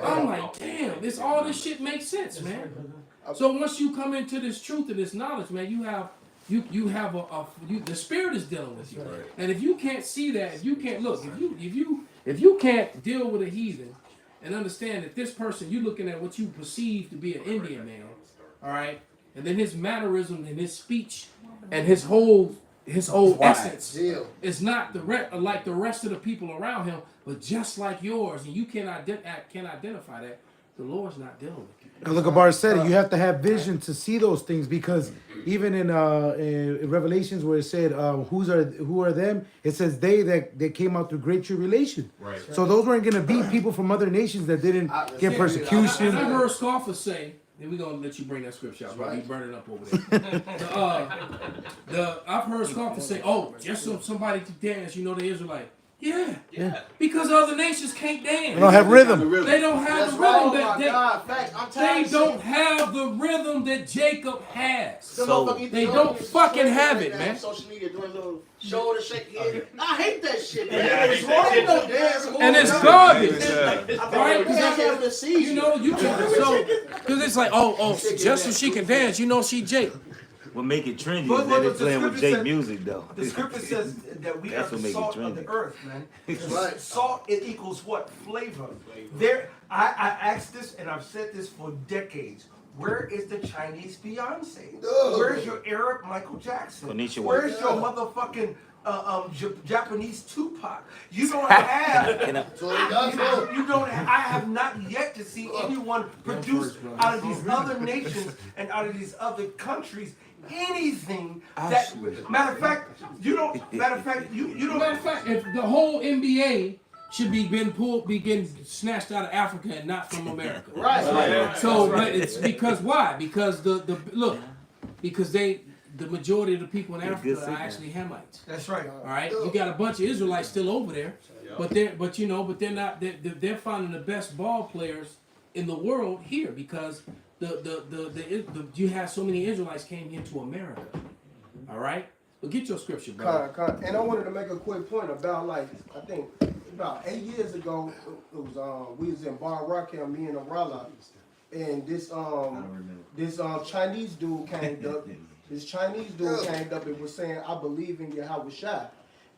I'm like, damn, all this shit makes sense, man. So once you come into this truth and this knowledge, man, you have the spirit is dealing with you. And if you can't see that, if you can't look, if you can't deal with a heathen and understand that this person, you looking at what you perceive to be an Indian man, all right, and then his mannerism and his speech and his whole essence is not like the rest of the people around him, but just like yours, and you can't identify that, the Lord's not dealing with you. And look, Gabar said it. You have to have vision to see those things, because even in Revelations where it said, "Who are them?" It says they that came out through great tribulation. Right. So those weren't going to be people from other nations that didn't get persecution. And I heard scoffers say, and we're gonna let you bring that scripture out. Right. Be burning up over there. I've heard scoffers say, "Oh, just so somebody to dance, the Israelite." Yeah. Because other nations can't dance. They don't have rhythm. They don't have That's the right. rhythm Oh that my God, facts. I'm they tired of don't seeing have the rhythm that Jacob has. them So, motherfucking they Ethiopians don't fucking trending have right it, now man. on social media doing little shoulder shake. I hate that shit, man. Yeah, I hate that shit. No dance move, And it's no- garbage. Right? They have a season. You know, you can because it's like, just so she can dance, you know she Jake. what make it trendy But is that they the playing with scripture Jake said- music though. The scripture says that we are That's the what make it salt of trendy. the earth, man. Right. Salt, it equals what? Flavor. There, I asked this and I've said this for decades. Where is the Chinese Beyonce? No. Where's your Arab Michael Jackson? Konnichiwa. Where's your motherfucking Japanese Tupac? You don't have. Can I- So they got some. You don't. I have not yet to see anyone produce out of these other nations and out of these other countries anything that. Matter of fact, you don't. Matter of fact, you don't. Matter of fact, if the whole NBA should be getting snatched out of Africa and not from America. Right. So, but it's because why? Because because the majority of the people in good Africa are signal. actually Hamites. That's right. All right, you got a bunch of Israelites still over there, but they're not. They're finding the best ball players in the world here because you have so many Israelites came here to America. All right, but get your scripture, brother. And I wanted to make a quick point about I think about 8 years ago, it was we was in Bar Raquel, me and Arala, and this Chinese dude came up. This Chinese dude came up and was saying, "I believe in Yahweh Shai,"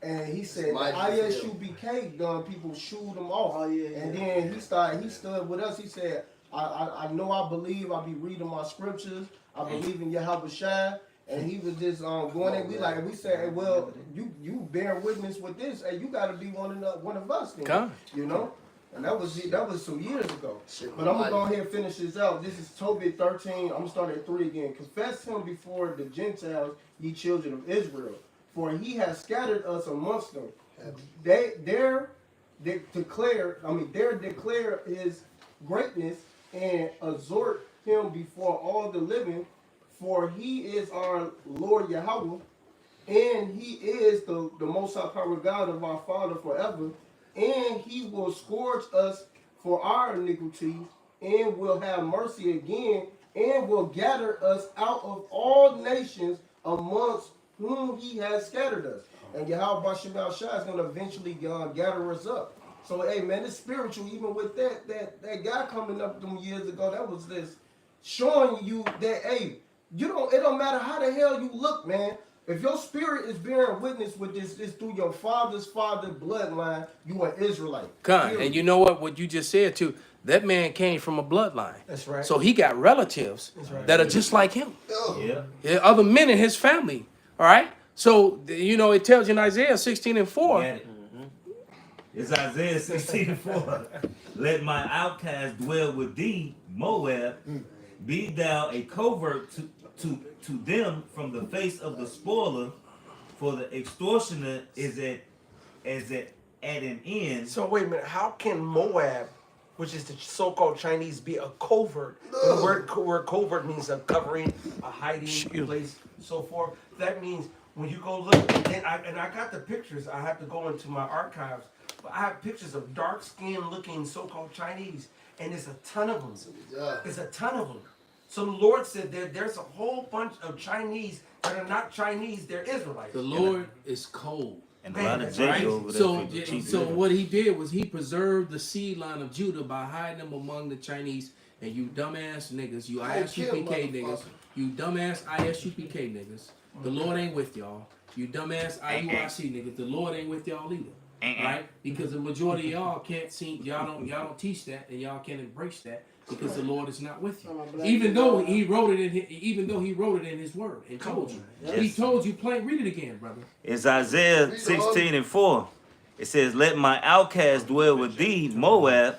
and he said, "ISUBK done people shoot him off." Oh, yeah, And yeah. then he stood with us. He said, "I know I believe. I be reading my scriptures. I believe in Yahweh Shai." And he was just going in. We said, hey, well, you bear witness with this. Hey, you got to be one of us, then. Come. You know. And that was some years ago. But I'm gonna go ahead and finish this out. This is Tobit 13. I'm gonna start at 3 again. Confess him before the Gentiles, ye children of Israel, for he has scattered us amongst them. Dare declare his greatness and exhort him before all the living. For he is our Lord Yahweh, and he is the most high power God of our Father forever. And he will scourge us for our iniquities, and will have mercy again, and will gather us out of all nations amongst whom he has scattered us. And Yahweh Bashim Shai is going to eventually gather us up. So, hey, man, it's spiritual. Even with that guy coming up them years ago, that was this showing you that, hey, it don't matter how the hell you look, man. If your spirit is bearing witness with this through your father's father bloodline, you an Israelite. Come. Period. And you know what you just said too. That man came from a bloodline. That's right. So he got relatives that are just like him. Yeah. Yeah, other men in his family. All right. So it tells you in Isaiah 16:4. Got it. It's Isaiah 16:4. Let my outcast dwell with thee, Moab. Be thou a covert to them from the face of the spoiler, for the extortioner is at an end. So wait a minute. How can Moab, which is the so-called Chinese, be a covert? The word covert means a covering, a hiding place, so forth. That means when you go look, and I got the pictures. I have to go into my archives, but I have pictures of dark-skinned looking so-called Chinese, and there's a ton of them. There's a ton of them. So the Lord said there's a whole bunch of Chinese that are not Chinese. They're Israelites. The Lord is cold. And a lot of Right? Jacob over there. So, for the chief so leader. what he did was he preserved the seed line of Judah by hiding them among the Chinese. And you dumbass niggas, you ISUPK niggas, you dumbass ISUPK niggas, the Lord ain't with y'all. You dumbass IUIC niggas, the Lord ain't with y'all either. Right? Because the majority of y'all can't see, y'all don't teach that, and y'all can't embrace that because the Lord is not with you. Even though he wrote it in his word and told you. He told you plain. Read it again, brother. It's Isaiah 16:4. It says, let my outcast dwell with thee, Moab.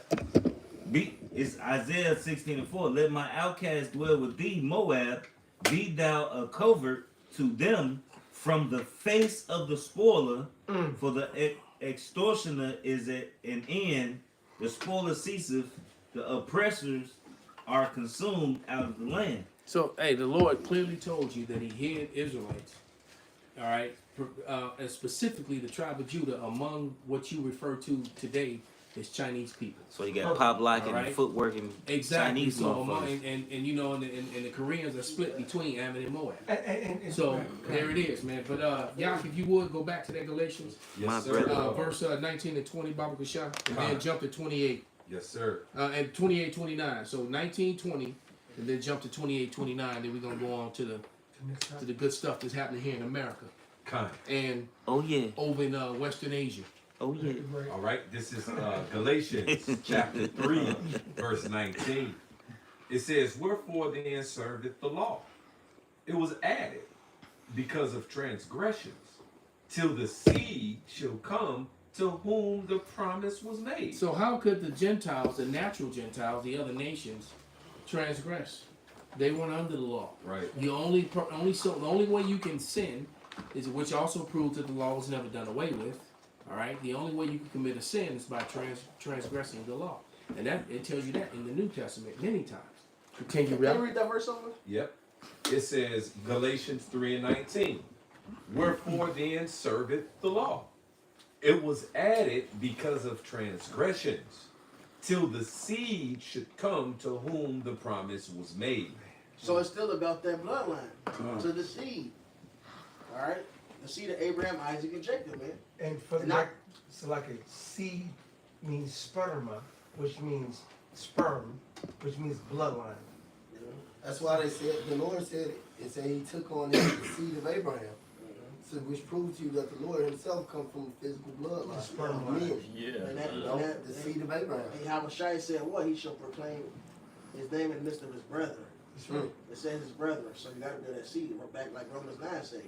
It's Isaiah 16:4. Let my outcast dwell with thee, Moab. Be thou a covert to them from the face of the spoiler, for the extortioner is at an end. The spoiler ceaseth. The oppressors are consumed out of the land. So, hey, the Lord clearly told you that he hid Israelites, all right, specifically the tribe of Judah among what you refer to today as Chinese people. So you got pop locking, Alright. footwork, and Exactly. Chinese So among, motherfuckers. and you know, and the Koreans are split between Ammon and Moab. And So there it is, man. But Yak, if you would go back to that Galatians, My sir. brother. verse 19 and 20, Baba Kashah, and Come then on. jump to 28, Yes, sir. and 28, 29. So 19, 20, and then jump to 28, 29. Then we're gonna go on to the good stuff that's happening here in America Kind. and Oh yeah. over in Western Asia. Oh yeah. All right, this is Galatians chapter 3, verse 19. It says, wherefore then serveth the law? It was added because of transgressions, till the seed shall come to whom the promise was made. So how could the Gentiles, the natural Gentiles, the other nations, transgress? They weren't under the law. Right. The only way you can sin is, which also proves that the law was never done away with. All right. The only way you can commit a sin is by transgressing the law, and that it tells you that in the New Testament many times. Continue, Can you Rep. read that verse over? Yep. It says Galatians 3 and 19. Wherefore then serveth the law? It was added because of transgressions, till the seed should come to whom the promise was made. So it's still about that bloodline to the seed. All right, the seed of Abraham, Isaac, and Jacob, man. And for the Not- so like a seed means sperma, which means sperm, which means bloodline. That's why they said, the Lord said, it said he took on the seed of Abraham. So which proves to you that the Lord himself come from a physical bloodline. Sperm Men. line. And that, You know, the seed of Abraham. And Yahushua said, what? He shall proclaim his name in the midst of his brethren. That's right. It says his brethren, so you got to do that seed. We're back like Romans 9 say.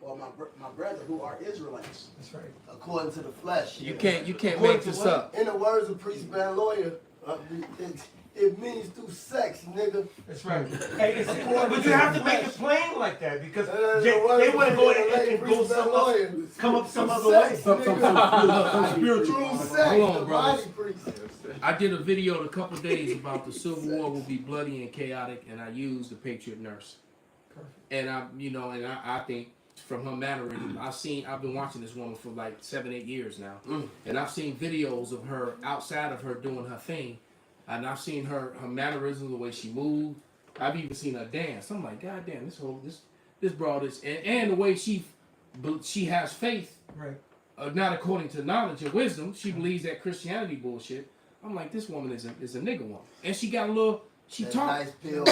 Or my brethren who are Israelites. That's right. According to the flesh. You can't According make to this what? up. In the words of Priest Van Lawyer, it means through sex, nigga. That's right. Hey, but you have to make it plain like that because they the want to go word and go Priest Van some Lawyer. other, come up some other Sex, way. nigga. spiritual. True sex, Hold on, the brothers. body priest. I did a video in a couple days about the Civil War will be bloody and chaotic, and I used the Patriot Nurse. And I think from her mannerism, I've been watching this woman for like 7-8 years now, and I've seen videos of her outside of her doing her thing, and I've seen her mannerisms, the way she moved. I've even seen her dance. I'm like, God damn, this broad is, and the way she has faith, Right. not according to knowledge and wisdom. She believes that Christianity bullshit. I'm like, this woman is a nigga woman, and she got a little. She That talk. nice pill.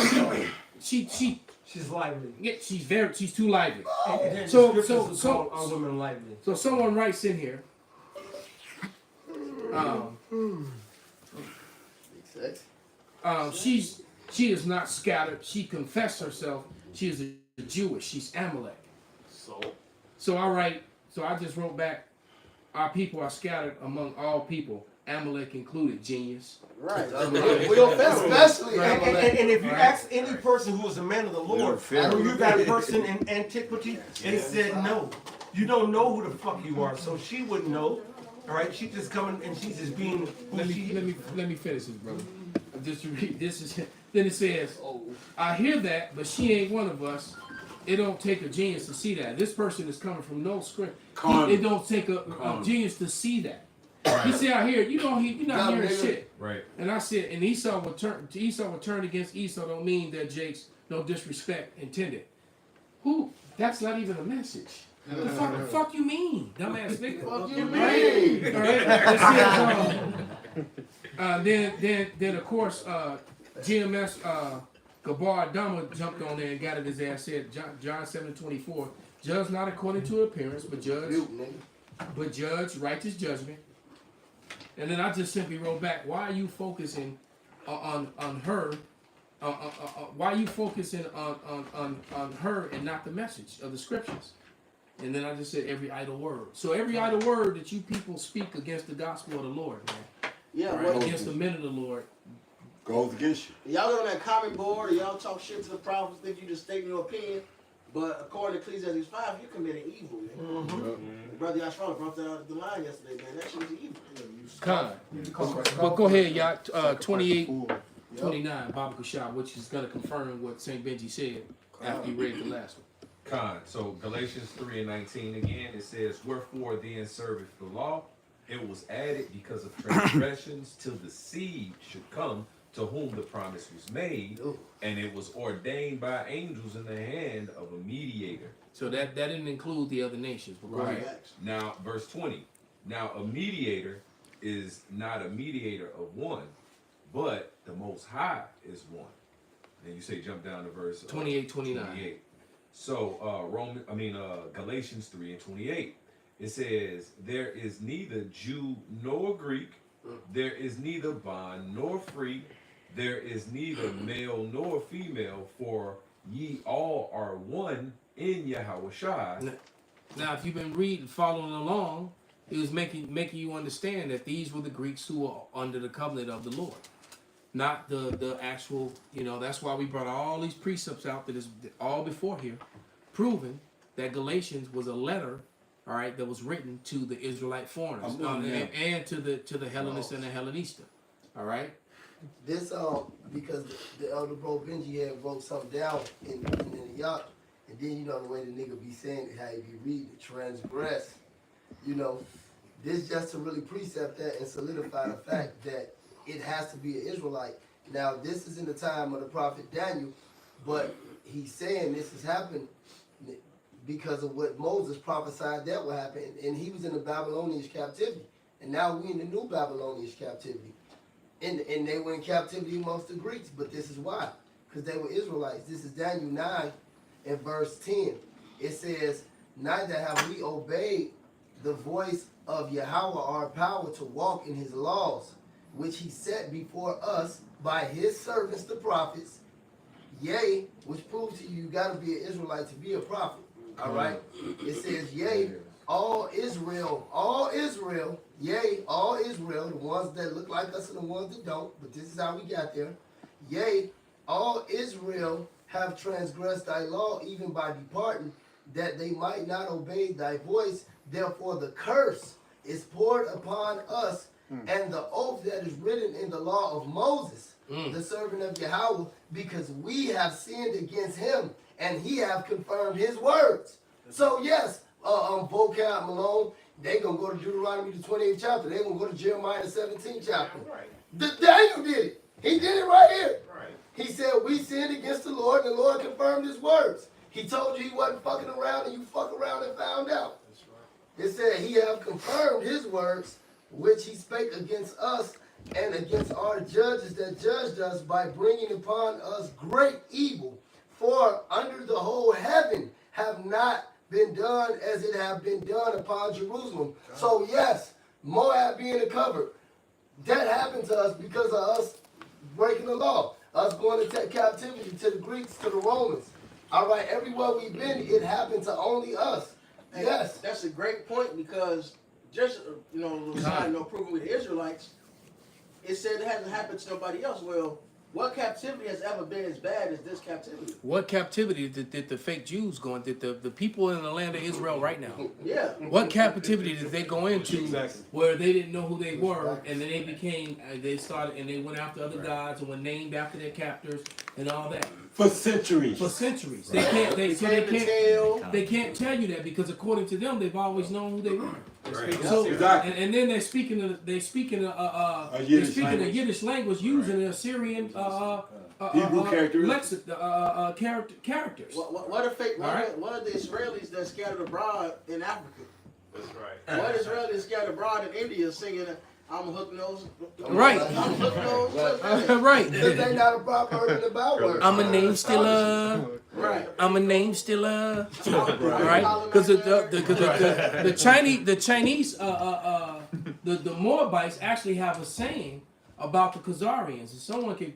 She's lively. Yeah, she's too lively. And So- the so- scriptures so- call all women lively. So someone writes in here. Sex. She is not scattered. She confessed herself. She is a Jewish. She's Amalek. So I just wrote back. Our people are scattered among all people, Amalek included. Genius. Right. We don't especially And, Amalek. and if you Right. ask any person who was a man of the Lord, or you got a person in antiquity, they said no. You don't know who the fuck you are, so she wouldn't know. All right, she just coming and she's just being who Let she me finish this, brother. Just to read this is then it says, I hear that, but she ain't one of us. It don't take a genius to see that. This person is coming from no script. It don't take a genius to see that. He said, I hear it. You're not hearing shit. Right. And I said, and Esau would turn against Esau don't mean that Jake's no disrespect intended. Who? That's not even a message. The fuck you mean, dumbass nigga? Fuck you, Right? mean? All right. It says, then of course, GMS Gabar Adama jumped on there and got it his ass. Said John 7:24, judge not according to appearance, but judge righteous judgment. And then I just simply wrote back, why are you focusing on her? Why are you focusing on her and not the message of the scriptures? And then I just said every idle word. So every idle word that you people speak against the gospel of the Lord, man, Yeah, right? well, Against the men of the Lord. Goes against you. y'all get on that comment board and y'all talk shit to the prophets, think you just stating your opinion. But according to Ecclesiastes 5, you're committing evil, man. Brother Yashua brought that out of the line yesterday, man. That shit is evil. Con. But go ahead, y'all. 28, 29, Baba Kushab, which is going to confirm what St. Benji said after you read the last one. So Galatians 3:19 again, it says, "Wherefore then serveth the law? It was added because of transgressions, till the seed should come to whom the promise was made, and it was ordained by angels in the hand of a mediator." So that didn't include the other nations. But go ahead. Now, verse 20. Now, a mediator is not a mediator of one, but the Most High is one. And you say jump down to verse 28, 29. So Galatians 3:28. It says, "There is neither Jew nor Greek, there is neither bond nor free, there is neither male nor female, for ye all are one in Yahushua." Now, if you've been following along, it was making you understand that these were the Greeks who were under the covenant of the Lord, not the actual. That's why we brought all these precepts out that is all before here, proving that Galatians was a letter, all right, that was written to the Israelite foreigners and to the Hellenists and the Hellenista, all right. This because the elder bro Benji had wrote something down in the yacht, and then the way the nigga be saying it, how he be reading, transgress. This just to really precept that and solidify the fact that it has to be an Israelite. Now this is in the time of the prophet Daniel, but he's saying this has happened because of what Moses prophesied that would happen, and he was in the Babylonian captivity, and now we in the new Babylonian captivity. And they were in captivity amongst the Greeks, but this is why. Because they were Israelites. This is Daniel 9 and verse 10. It says, "Neither have we obeyed the voice of Yahweh our power to walk in his laws, which he set before us by his servants the prophets. Yea," which proves to you got to be an Israelite to be a prophet. All right? It says, "Yea, all Israel, yea, all Israel," the ones that look like us and the ones that don't, but this is how we got there. "Yea, all Israel have transgressed thy law, even by departing, that they might not obey thy voice. Therefore the curse is poured upon us, and the oath that is written in the law of Moses, the servant of Yahweh, because we have sinned against him, and he have confirmed his words." So yes, Vocab Malone, they gonna go to Deuteronomy the 28th chapter. They gonna go to Jeremiah the 17th chapter. Daniel did it. He did it right here. He said, "We sinned against the Lord, and the Lord confirmed his words." He told you he wasn't fucking around, and you fuck around and found out. It said, "He have confirmed his words, which he spake against us and against our judges that judged us, by bringing upon us great evil. For under the whole heaven have not been done as it have been done upon Jerusalem." So yes, Moab being covered, that happened to us because of us breaking the law, us going to take captivity to the Greeks, to the Romans. All right, everywhere we've been, it happened to only us. And Yes. that's a great point, because just a little side note, proving with the Israelites, it said it hasn't happened to nobody else. Well, what captivity has ever been as bad as this captivity? What captivity did the fake Jews go in? Did the people in the land of Israel right now? Yeah. What captivity did they go into Exactly. where they didn't know who they were, and then they became, they started, and they went after other gods and were named after their captors and all that For centuries. for centuries. They can't tell. They can't tell you that, because according to them, they've always known who they were. Right. So Exactly. and then they're speaking a Yiddish language using Assyrian Hebrew characters. characters. What are fake? Right. What are the Israelis that scattered abroad in Africa? That's right. What Israelis scattered abroad in India singing, "I'm a hook nose"? Right. I'm a hook nose. Right. This ain't not a proper in the Bible. I'm a name stealer. Right. I'm a name stealer. All right, because the Chinese, the Moabites actually have a saying about the Khazarians, and someone can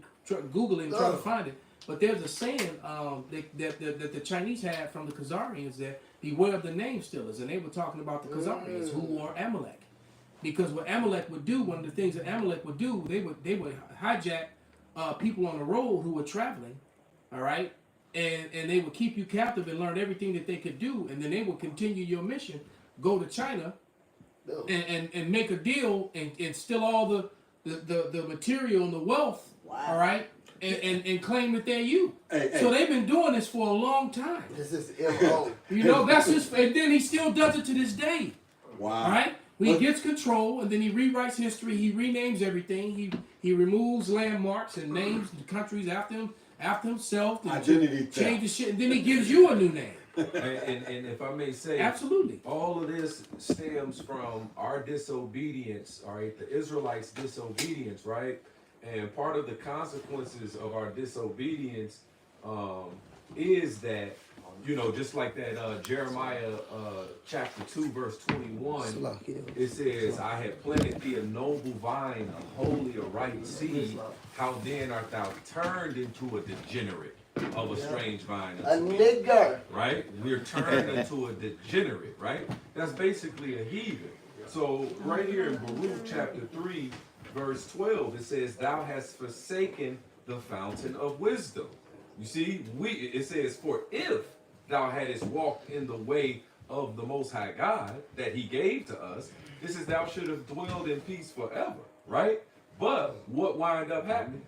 Google it and try to find it. But there's a saying that the Chinese had from the Khazarians, that beware of the name stealers, and they were talking about the Khazarians who were Amalek, because what Amalek would do, one of the things that Amalek would do, they would hijack people on the road who were traveling, all right. And they would keep you captive and learn everything that they could do, and then they would continue your mission, go to China, and make a deal and steal all the material and the wealth, all right, and claim that they're you. Hey, So hey. they've been doing this for a long time. This is MO. You know, that's just, and then he still does it to this day. Wow. All right? He gets control, and then he rewrites history. He renames everything. He removes landmarks and names the countries after himself. And Identity theft. changes shit, and then he gives you a new name. And if I may say, Absolutely. all of this stems from our disobedience, all right, the Israelites' disobedience, right? And part of the consequences of our disobedience is that, you know, just like that Jeremiah chapter 2, verse 21, it says, I have planted thee a noble vine, a holy, a right seed. How then art thou turned into a degenerate of a strange vine? A nigger. Right? We're turned into a degenerate, right? That's basically a heathen. So right here in Baruch chapter 3, verse 12, it says, thou hast forsaken the fountain of wisdom. You see, it says, for if thou hadst walked in the way of the Most High God that he gave to us, this is thou should have dwelled in peace forever, right? But what wind up happening?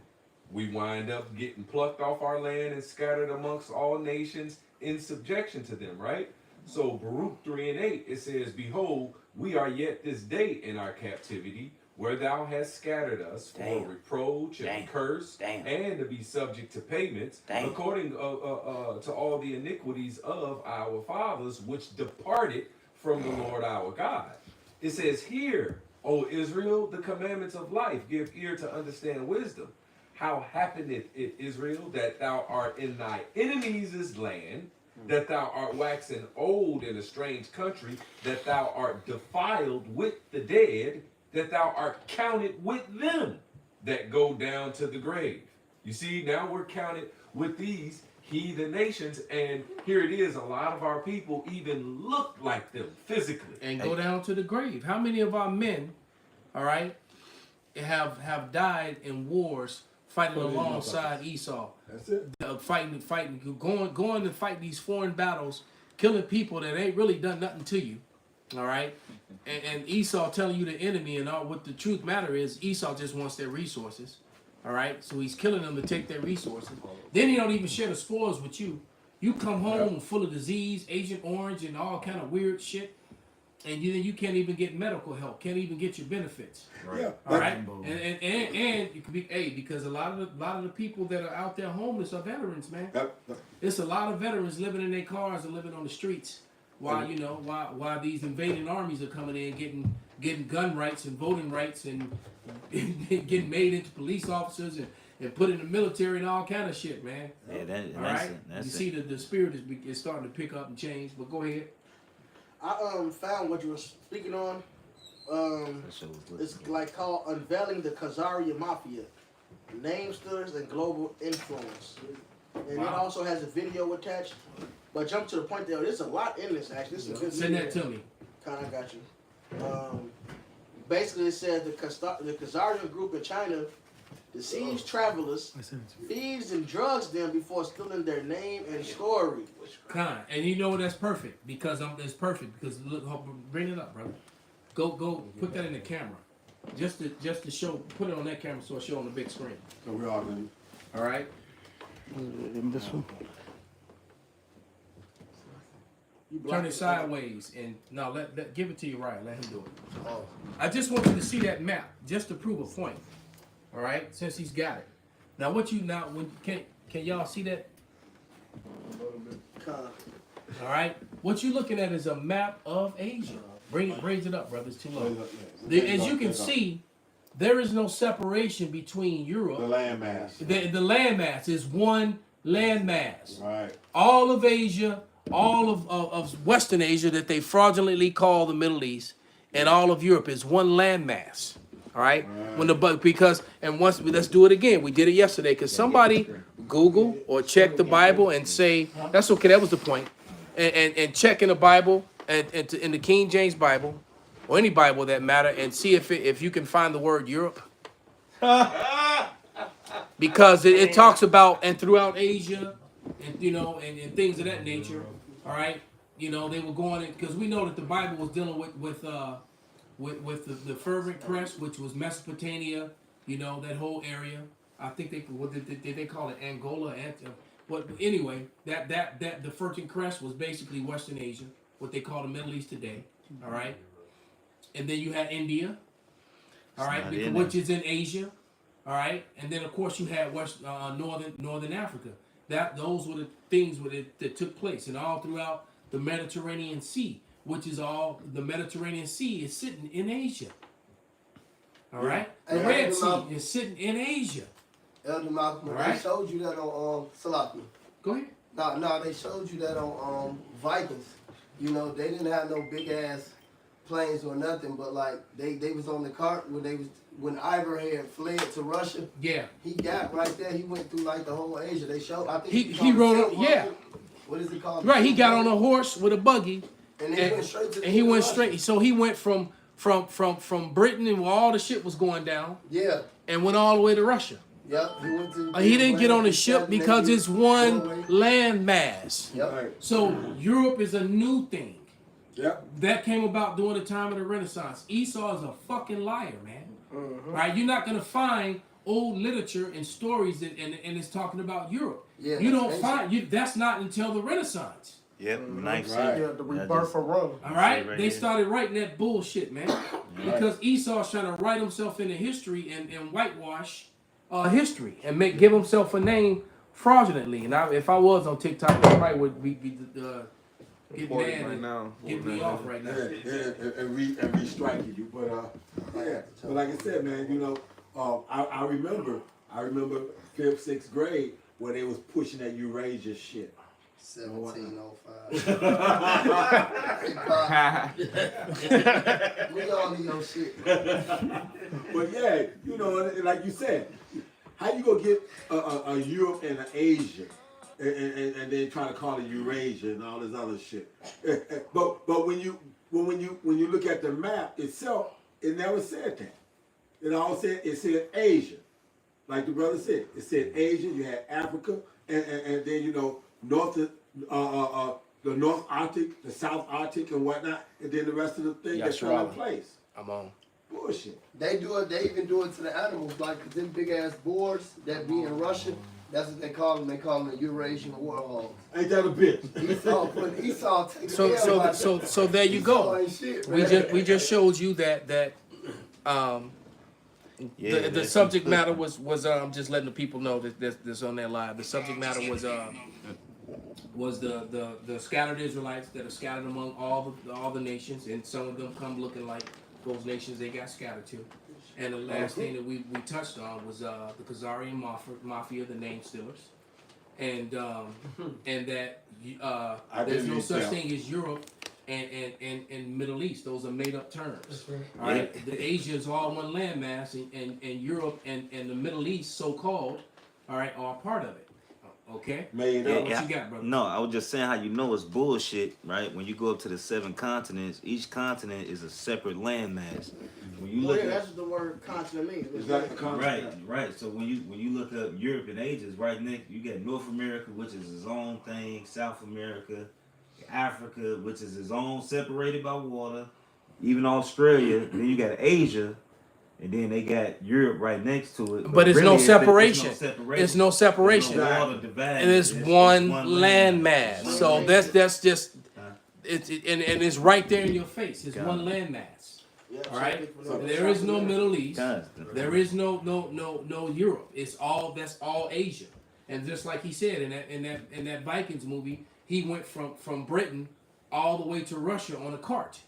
We wind up getting plucked off our land and scattered amongst all nations in subjection to them, right? So Baruch 3 and 8, it says, behold, we are yet this day in our captivity, where thou hast scattered us for reproach and curse, and to be subject to payments, according to all the iniquities of our fathers, which departed from the Lord our God. It says, hear, O Israel, the commandments of life, give ear to understand wisdom. How happeneth it, Israel, that thou art in thy enemies' land, that thou art waxen old in a strange country, that thou art defiled with the dead, that thou art counted with them that go down to the grave. You see, now we're counted with these heathen nations, and here it is, a lot of our people even look like them physically. And go down to the grave. How many of our men, all right, have died in wars fighting alongside Esau? That's it. Fighting, going to fight these foreign battles, killing people that ain't really done nothing to you. All right, and Esau telling you the enemy, and all. What the truth matter is, Esau just wants their resources. All right, so he's killing them to take their resources. Then he don't even share the spoils with you. You come home full of disease, Agent Orange, and all kind of weird shit, and you can't even get medical help, can't even get your benefits. Right. Yeah. All right, and you could be because a lot of the people that are out there homeless are veterans, man. It's a lot of veterans living in their cars and living on the streets. Why these invading armies are coming in, getting gun rights and voting rights and getting made into police officers and put in the military and all kind of shit, man. Yeah, all right. You see the spirit is starting to pick up and change. But go ahead. I found what you were speaking on. It's like called Unveiling the Khazarian Mafia, Namesters and Global Influence. And it also has a video attached. But jump to the point there, there's a lot in this actually. This is a good Send video. that to me. Kinda got you. Basically it said the Khazarian group in China deceives travelers, feeds and drugs them before stealing their name and story. And you know that's perfect because it's perfect because look, bring it up, brother. Go, put that in the camera, just to show. Put it on that camera so it show on the big screen. So we're all going. All right. This one. Turn it sideways and no, let give it to you right. Let him do it. I just want you to see that map just to prove a point. All right, since he's got it. Now, can y'all see that? All right. What you're looking at is a map of Asia. Raise it up, brother. It's too low. As you can see, there is no separation between Europe. The landmass. The landmass is one landmass. Right. All of Asia, all of Western Asia that they fraudulently call the Middle East, and all of Europe is one landmass. All right. Let's do it again. We did it yesterday because somebody Google or check the Bible and say that's okay. That was the point. And check in the Bible and in the King James Bible or any Bible that matter and see if you can find the word Europe. Because it talks about and throughout Asia and and things of that nature. All right. They were going because we know that the Bible was dealing with the fervent crest, which was Mesopotamia, that whole area. I think they call it Angola. But anyway, that the Fertin Crest was basically Western Asia, what they call the Middle East today. All right, and then you had India. All right, which is in Asia. All right, and then of course you had northern Africa. Those were the things that took place, and all throughout the Mediterranean Sea, which is all the Mediterranean Sea is sitting in Asia. All right, the Red Sea is sitting in Asia. Elder Malcolm, Right. they showed you that on Salaki. Go ahead. No, they showed you that on Vikings. You know, they didn't have no big ass planes or nothing, but like they was on the cart when Ivar had fled to Russia. Yeah. He got right there. He went through like the whole Asia. They showed. I think He rode up. Yeah. What is it called? Right. He got on a horse with a buggy, And he went straight to. and he went straight. So he went from Britain and where all the shit was going down, Yeah. and went all the way to Russia. Yep. He went to. He didn't get on the ship Seven, because eight, it's one one way. land mass. Yep. So Europe is a new thing. Yep. That came about during the time of the Renaissance. Esau is a fucking liar, man. Right? You're not gonna find old literature and stories and it's talking about Europe. Yeah, you that's don't ancient. find that's not until the Renaissance. Yep, nice. Right. Yeah, the rebirth of Rome. All right, right they here. started writing that bullshit, man, because Esau's trying to write himself into history and whitewash history and give himself a name fraudulently. And if I was on TikTok, I probably would be get mad and get me off right now. And restriking you. But yeah. But like I said, man, you know, I remember 5th, 6th grade when they was pushing that Eurasia shit. 1705. We all in your shit. But yeah, you know, like you said, how you gonna get a Europe and an Asia, and then try to call it Eurasia and all this other shit? But when you look at the map itself, it never said that. It said Asia, like the brother said. It said Asia. You had Africa, and then you know the North Arctic, the South Arctic, and whatnot, and then the rest of the thing that fell in place. I'm on. Bullshit. They do it. They even do it to the animals, like them big ass boars that be in Russia. That's what they call them. They call them the Eurasian warhogs. Ain't that a bitch? Esau taking care of So there you go. ain't shit, man. We just showed you that Yeah, the subject matter was just letting the people know that this on their live. The subject matter was the scattered Israelites that are scattered among all the nations, and some of them come looking like those nations they got scattered to. And the last thing that we touched on was the Khazarian Mafia, the name stealers, and that there's no such thing as Europe and Middle East. Those are made up terms. All right, the Asia is all one landmass, and Europe and the Middle East, so called, all right, are part of it. Okay. Made What up. you got, brother? No, I was just saying how you know it's bullshit, right? When you go up to the 7 continents, each continent is a separate landmass. When you look yeah, at that's what the word continent means. Is that the continent? right. So when you look up Europe and Asia, it's right next. You got North America, which is its own thing. South America, Africa, which is its own, separated by water. Even Australia. Then you got Asia. And then they got Europe right next to it. But it's really, no separation. It's no separation. It's no separation. There's no water dividing And it's one landmass. So that's just and it's right there in your face. It's one landmass. Yeah, All right. So- There is no Middle East. Constant. There is no Europe. That's all Asia. And just like he said in that Vikings movie, he went from Britain all the way to Russia on a cart.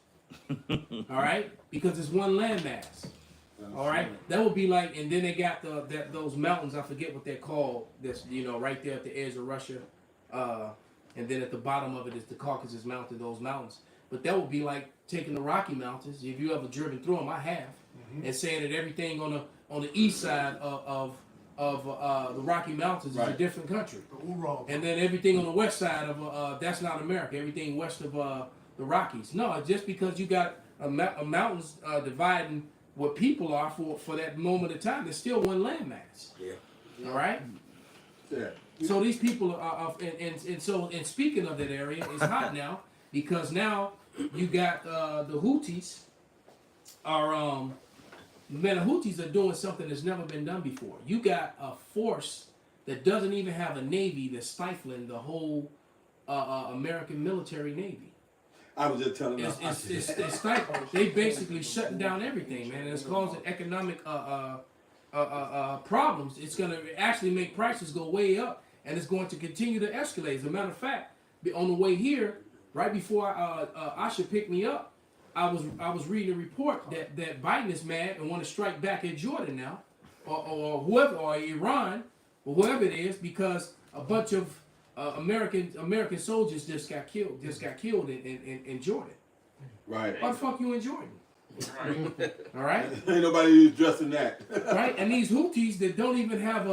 All right, because it's one landmass. All right, that would be like, and then they got those mountains. I forget what they're called. That's right there at the edge of Russia, and then at the bottom of it is the Caucasus Mountain. Those mountains, but that would be like taking the Rocky Mountains. If you ever driven through them, I have, and saying that everything on the east side of the Rocky Mountains is a different country, and then everything on the west side of that's not America. Everything west of the Rockies. No, just because you got a mountains dividing what people are for that moment of time, there's still one landmass. Yeah. All right. Yeah. So these people are, and speaking of that area, it's hot now because now you got the Houthis are man, the Houthis are doing something that's never been done before. You got a force that doesn't even have a navy that's stifling the whole American military navy. I was just telling them. It's stifling. They basically shutting down everything, man. And it's causing economic problems. It's going to actually make prices go way up, and it's going to continue to escalate. As a matter of fact, on the way here, right before Asha picked me up, I was reading a report that Biden is mad and want to strike back at Jordan now, or whoever, or Iran, or whoever it is, because a bunch of American soldiers just got killed in Jordan. Right. Why the fuck you in Jordan? All right. Ain't nobody addressing that. Right, and these Houthis that don't even have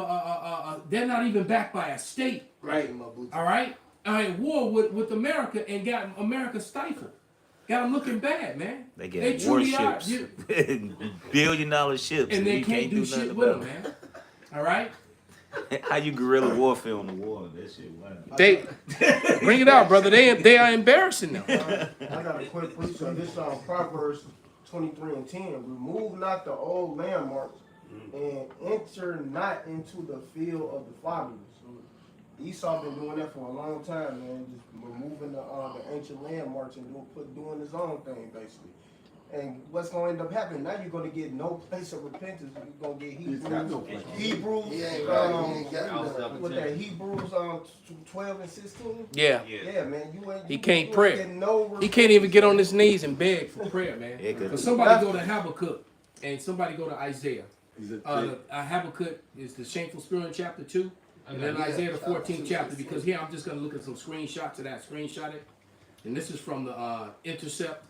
they're not even backed by a state. Right. All right, are at war with America and got America stifled. Got them looking bad, man. They get truly are. warships, $1 billion ships, And they you can't do nothing shit with about them, man. All right. How you guerrilla warfare on the wall? That shit wild. They bring it out, brother. They are embarrassing now. I got a quick precept. This Proverbs 23:10. Remove not the old landmarks and enter not into the field of the fathers. Esau been doing that for a long time, man. Just removing the ancient landmarks and doing his own thing, basically. And what's going to end up happening? Now you're going to get no place of repentance. You're going to get He's got no place. Hebrews. He ain't right. He ain't got nothing. What that Hebrews 12 and 16. Yeah. Yeah, man. You ain't. He you can't ain't pray. getting no He can't even get on his knees and beg for prayer, man. Yeah, 'cause But somebody go to Habakkuk and somebody go to Isaiah. He's a Habakkuk is the shameful spirit in chapter 2, and then Isaiah the 14th chapter. Because here I'm just going to look at some screenshots of that. Screenshot it, and this is from the Intercept,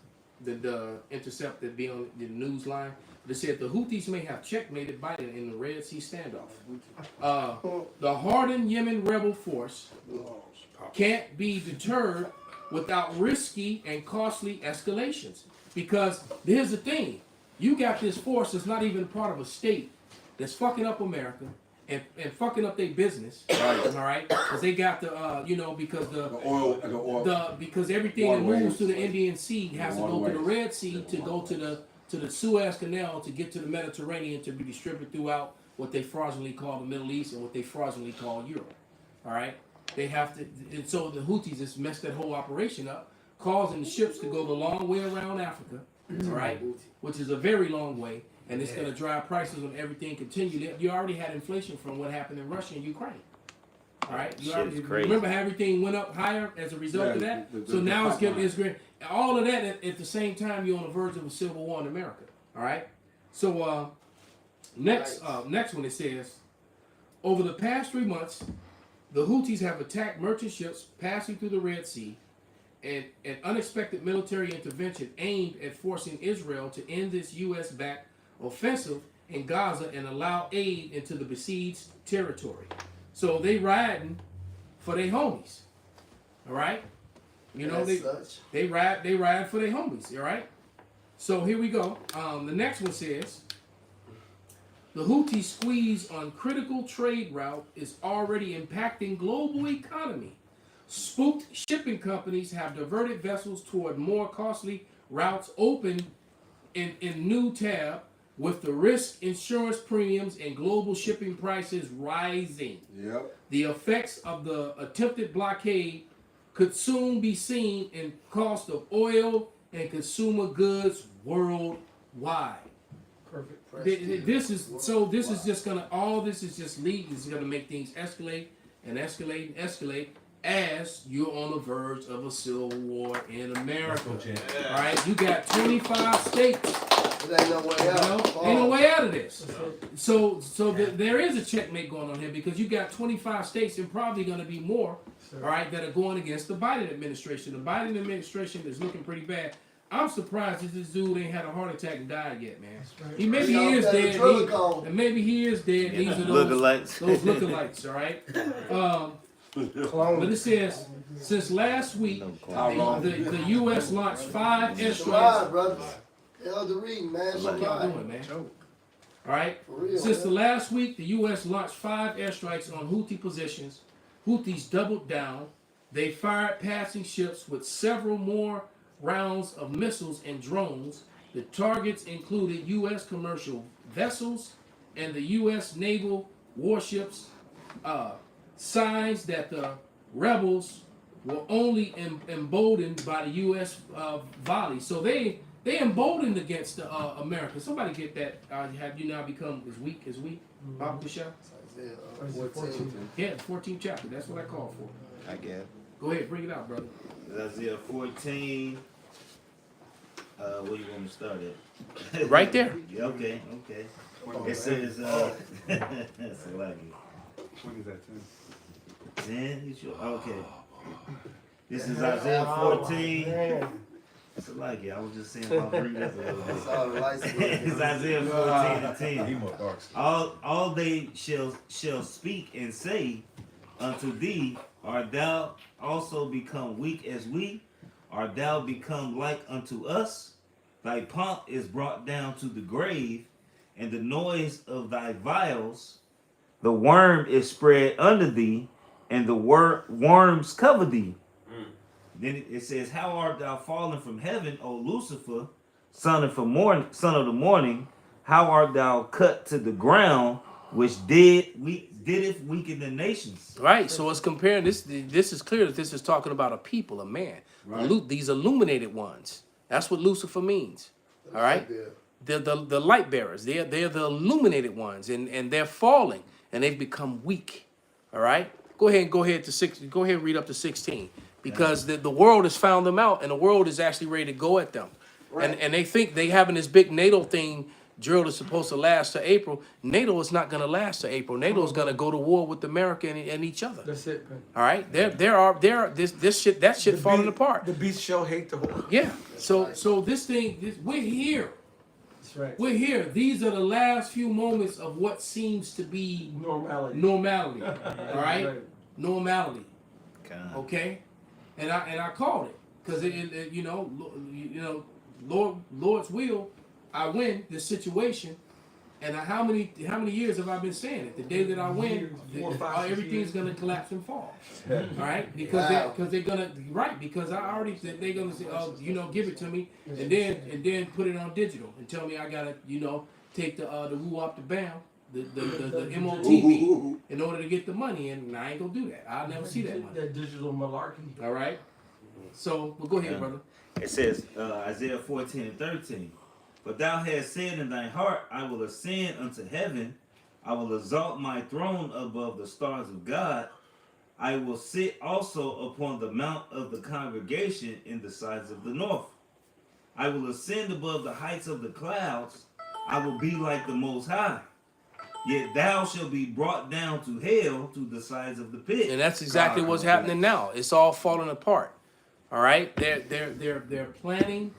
the Intercept that be on the news line. They said the Houthis may have checkmated Biden in the Red Sea standoff. The hardened Yemen rebel force can't be deterred without risky and costly escalations. Because here's the thing. You got this force that's not even part of a state that's fucking up America and fucking up their business. All right? Because they got the, because the oil. because everything that Waterways. moves to the Indian Sea has to go to the Waterways. Red Sea to go to the Suez Canal to get to the Mediterranean to be distributed throughout what they fraudulently call the Middle East and what they fraudulently call Europe. All right? They have to, and so the Houthis just messed that whole operation up, causing the ships to go the long way around Africa, all right, which is a very long way, and it's going to drive prices on everything continue. You already had inflation from what happened in Russia and Ukraine. All right, you already, Shit's crazy. remember how everything went up higher as a result of that. So now it's getting great. All of that at the same time you're on the verge of a civil war in America. All right. So next one it says, over the past 3 months, the Houthis have attacked merchant ships passing through the Red Sea, and an unexpected military intervention aimed at forcing Israel to end this U.S.-backed offensive in Gaza and allow aid into the besieged territory. So they riding for their homies, all right? You know, they ride for their homies, all right? So here we go. The next one says, the Houthi squeeze on critical trade route is already impacting global economy. Spooked shipping companies have diverted vessels toward more costly routes open in new tab, with the risk insurance premiums and global shipping prices rising. Yep. The effects of the attempted blockade could soon be seen in cost of oil and consumer goods worldwide. This is just gonna, all this is just leading, is gonna make things escalate and escalate and escalate as you're on the verge of a civil war in America. All right, you got 25 states. There ain't no way out. Ain't no way out of this. So there is a checkmate going on here, because you got 25 states and probably going to be more, all right, that are going against the Biden administration. The Biden administration is looking pretty bad. I'm surprised that this dude ain't had a heart attack and died yet, man. Maybe he is dead. Maybe he is dead. These are those lookalikes, all right? But it says, since last week, the U.S. launched 5 airstrikes. Brother. Elder Reed, man. That's what y'all doing, man. All right. Since the last week, the U.S. launched 5 airstrikes on Houthi positions. Houthis doubled down. They fired passing ships with several more rounds of missiles and drones. The targets included U.S. commercial vessels and the U.S. naval warships, signs that the rebels were only emboldened by the U.S. Volley. So they emboldened against America. Somebody get that? Have you now become as weak as we? Baba Kushel? Yeah, the 14th chapter. That's what I call for. I guess. Go ahead, bring it out, brother. Isaiah 14. Where you want me to start at? Right there. Yeah, okay. It says, that's a lucky. When is that 10? You sure? Okay. This is Isaiah 14. It's a lucky. I was just saying if I read up a little bit. It's Isaiah 14 and 10. All they shall speak and say unto thee, art thou also become weak as we? Art thou become like unto us? Thy pomp is brought down to the grave, and the noise of thy vials, the worm is spread under thee, and the worms cover thee. Then it says, how art thou fallen from heaven, O Lucifer, son of the morning? How art thou cut to the ground, which dideth weaken the nations? Right. So it's comparing this. This is clear that this is talking about a people, a man. Right. These illuminated ones. That's what Lucifer means. All right. They're the light bearers. They're the illuminated ones, and they're falling, and they've become weak. All right. Go ahead to 6. Go ahead and read up to 16. Because the world has found them out, and the world is actually ready to go at them. Right. And they think they having this big NATO thing drill is supposed to last to April. NATO is not going to last to April. NATO is going to go to war with America and each other. That's it, man. All right, that shit falling apart. The beast shall hate the whore. Yeah. So this thing, we're here. That's right. We're here. These are the last few moments of what seems to be Normality. all right, normality. God. Okay, and I called it because Lord's will. I win this situation, and how many years have I been saying it? The day that I win, 4, 5, 6 everything's gonna collapse and fall. All right, because they're gonna because I already said they're gonna say, oh, give it to me, and then put it on digital and tell me I gotta take the woo up the bam. The MOTV in order to get the money, and I ain't gonna do that. I'll never see that money. That digital malarkey. All right. So, well, go ahead, brother. It says, Isaiah 14 and 13. But thou hast said in thy heart, I will ascend unto heaven. I will exalt my throne above the stars of God. I will sit also upon the mount of the congregation in the sides of the north. I will ascend above the heights of the clouds. I will be like the Most High. Yet thou shalt be brought down to hell, to the sides of the pit. And that's exactly what's happening now. It's all falling apart. All right, they're planning,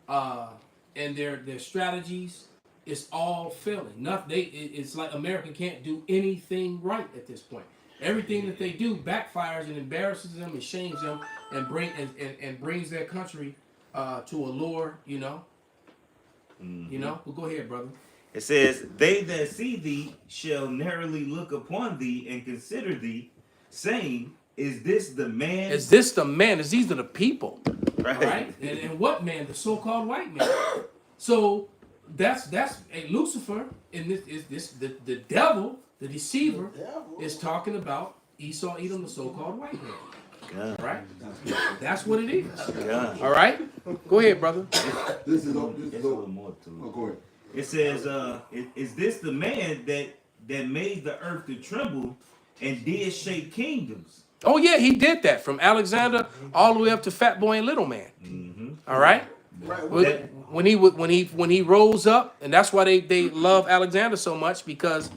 and their strategies. It's all failing. It's like America can't do anything right at this point. Everything that they do backfires and embarrasses them and shames them and brings their country to a lower, Well, go ahead, brother. It says, they that see thee shall narrowly look upon thee and consider thee, saying, is this the man? Is this the man? These are the people. Right. And what man? The so-called white man. So that's Lucifer, and the devil, the deceiver, is talking about Esau, Edom, the so-called white man. God. Right? That's what it is. God. All right? Go ahead, brother. It's a little more to it. Go ahead. It says, is this the man that made the earth to tremble and did shake kingdoms? Oh yeah, he did that from Alexander all the way up to Fat Boy and Little Man. Mm-hmm. All right. When he rose up, and that's why they love Alexander so much, because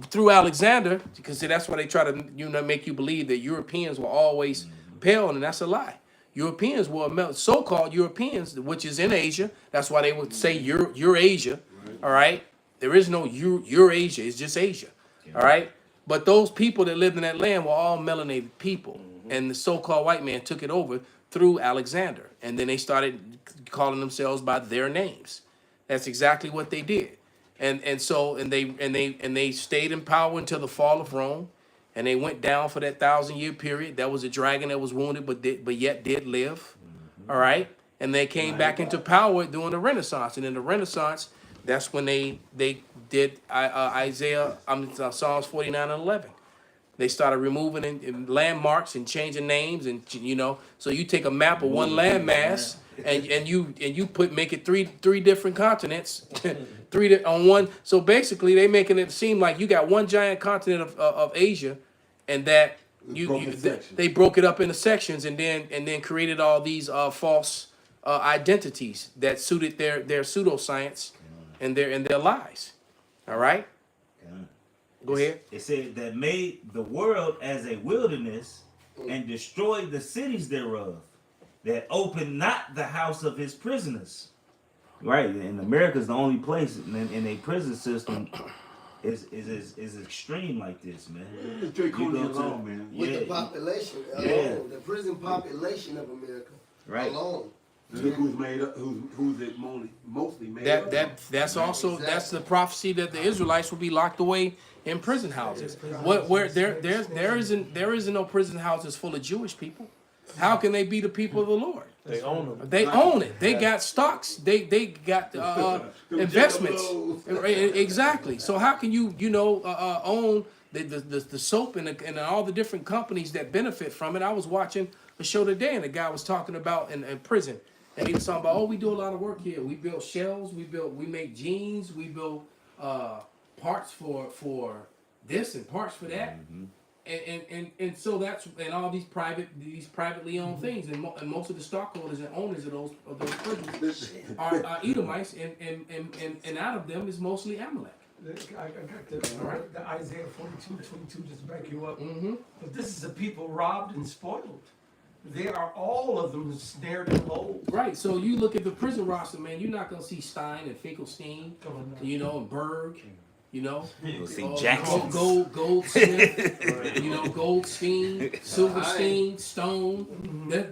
through Alexander, because that's why they try to make you believe that Europeans were always pale, and that's a lie. Europeans were so-called Europeans, which is in Asia. That's why they would say Eurasia. All right. There is no Eurasia. It's just Asia. All right. But those people that lived in that land were all melanated people, and the so-called white man took it over through Alexander, and then they started calling themselves by their names. That's exactly what they did, and they stayed in power until the fall of Rome, and they went down for that 1,000-year period. That was a dragon that was wounded, but yet did live. All right, and they came back into power during the Renaissance, and in the Renaissance, That's when they did Psalms 49 and 11. They started removing and landmarks and changing names, and so you take a map of one landmass and you make it three different continents, on one. So basically, they making it seem like you got one giant continent of Asia, and that they broke it up into sections, and then created all these false identities that suited their pseudoscience and their lies. All right. Go ahead. It said that made the world as a wilderness and destroyed the cities thereof, that opened not the house of his prisoners. Right, and America's the only place in a prison system is extreme like this, man. It's draconian law, man. With the population alone, the prison population of America alone. Look who's made up. Who's it mostly made up? That's also that's the prophecy that the Israelites will be locked away in prison houses. Where there isn't no prison houses full of Jewish people. How can they be the people of the Lord? They own them. They own it. They got stocks. They got investments. Exactly. So how can you own the soap and all the different companies that benefit from it? I was watching a show today, and the guy was talking about in prison, and he was talking about, we do a lot of work here. We build shells. We make jeans. We build parts for this and parts for that. And so that's all these privately owned things, and most of the stockholders and owners of those prisons are Edomites, and out of them is mostly Amalek. I got the Isaiah 42:22 just to back you up. But this is a people robbed and spoiled. They are all of them snared and hold. Right. So you look at the prison roster, man. You're not gonna see Stein and Finkelstein, and Berg. You'll see Jackson, Goldsmith, Goldstein, Silverstein, Stone.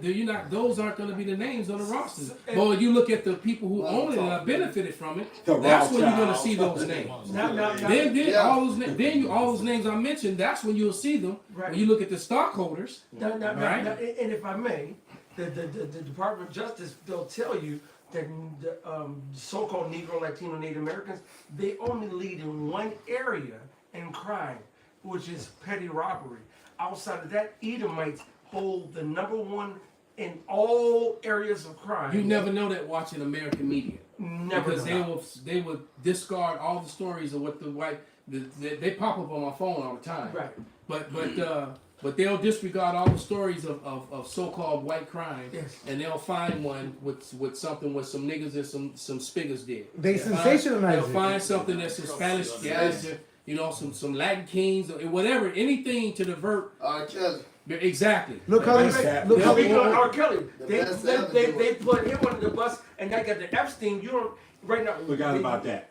You're not; those aren't going to be the names on the rosters. But when you look at the people who own it and have benefited from it, that's when you're going to see those names. Then all those names I mentioned, that's when you'll see them. When you look at the stockholders, and if I may, the Department of Justice, they'll tell you that the so-called Negro, Latino, Native Americans, they only lead in one area in crime, which is petty robbery. Outside of that, Edomites hold the #1 in all areas of crime. You never know that watching American media. Never, because they will discard all the stories of what the white. They pop up on my phone all the time. Right. But they'll disregard all the stories of so-called white crime, and they'll find one with something with some niggas and some spiggers did. They sensationalize They'll it. find something that's some Spanish guys, some Latin kings or whatever, anything to divert. R. Kelly. Exactly. Look how R. Kelly. They put him under the bus, and they got the Epstein. You don't right now. Forgot about that.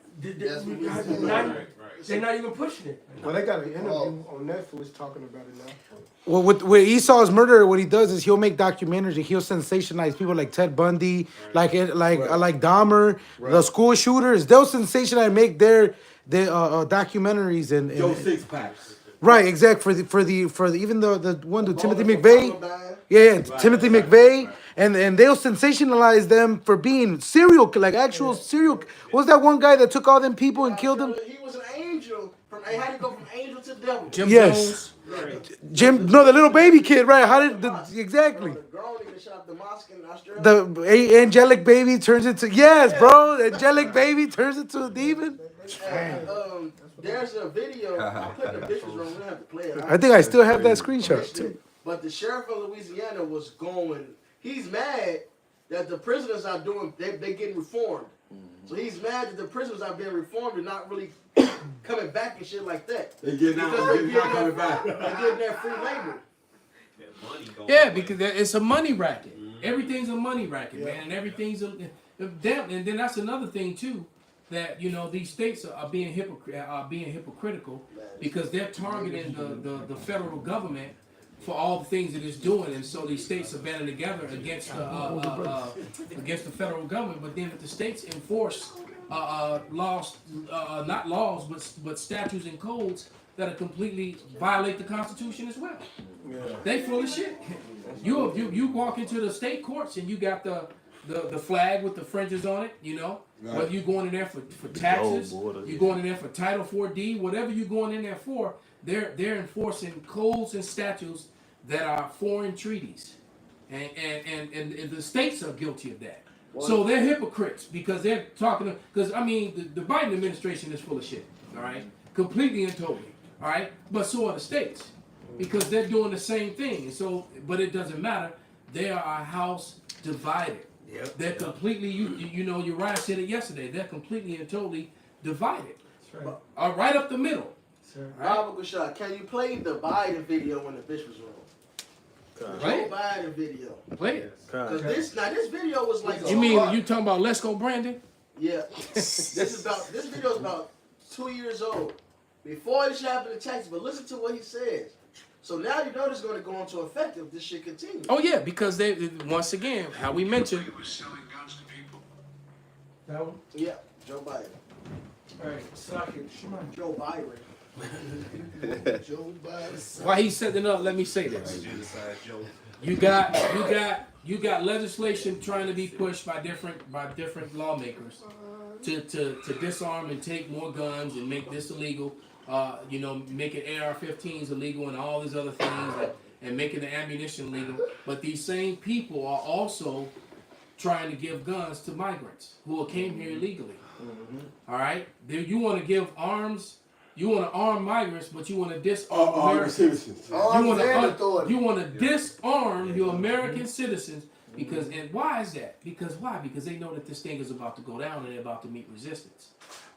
They're not even pushing it. Well, they got an interview on Netflix talking about it now. Well, with Esau's murder, what he does is he'll make documentaries and he'll sensationalize people like Ted Bundy, like Dahmer, the school shooters. They'll sensationalize and make their documentaries and Joe Sixpacks. Right, exactly for the even the one to Timothy McVeigh, Timothy McVeigh, and they'll sensationalize them for being serial. What was that one guy that took all them people and killed them? He was an angel. How did he go from angel to devil? Jim Jones. The little baby kid, right? How did exactly? The girl nigga shot the mosque in Australia. The angelic baby turns into angelic baby turns into a demon. There's a video. I put the pictures on. We don't have to play it. I think I still have that screenshot too. But the sheriff of Louisiana was going. He's mad that the prisoners are doing. They getting reformed. So he's mad that the prisoners are being reformed and not really coming back and shit like that. They getting out. They're not coming back. They're getting their free labor. Yeah, because it's a money racket. Everything's a money racket, man, and everything's and then that's another thing too, that these states are being hypocritical because they're targeting the federal government for all the things that it's doing, and so these states are banding together against the federal government. But then if the states enforce laws, not laws, but statutes and codes that completely violate the Constitution as well. They full of shit. You walk into the state courts and you got the the flag with the fringes on it, you know. Right. Whether you're going in there for taxes, border, you're going in there for Title 4D, whatever you're going in there for, they're enforcing codes and statutes that are foreign treaties, and the states are guilty of that. So they're hypocrites because they're talking. Because I mean, the Biden administration is full of shit. All right, completely and totally. All right, but so are the states because they're doing the same thing. And so, but it doesn't matter. They are a house divided. Yep. They're completely. You know, Uriah said it yesterday. They're completely and totally divided. That's right. Right up the middle. Sir. Robert Gushad, can you play the Biden video when the bitch was wrong? Right? Joe Biden video. Play it. Cause this video was like. You mean you talking about Let's Go Brandon? Yeah. This video is about 2 years old. Before this happened in Texas, but listen to what he says. So now you know this is going to go into effect if this shit continues. Oh yeah, because they once again, how we mentioned. He was selling guns to people. That one? Yeah, Joe Biden. All right, Slocky, Shimon. Joe Biden. Joe Biden. While he's setting it up, let me say this. You got legislation trying to be pushed by different lawmakers to disarm and take more guns and make this illegal. You know, making AR-15s illegal and all these other things, and making the ammunition legal. But these same people are also trying to give guns to migrants who came here illegally. All right, you want to give arms. You want to arm migrants, but you want to disarm Americans. Citizens. You want to disarm your American citizens because, and why is that? Because they know that this thing is about to go down and they're about to meet resistance.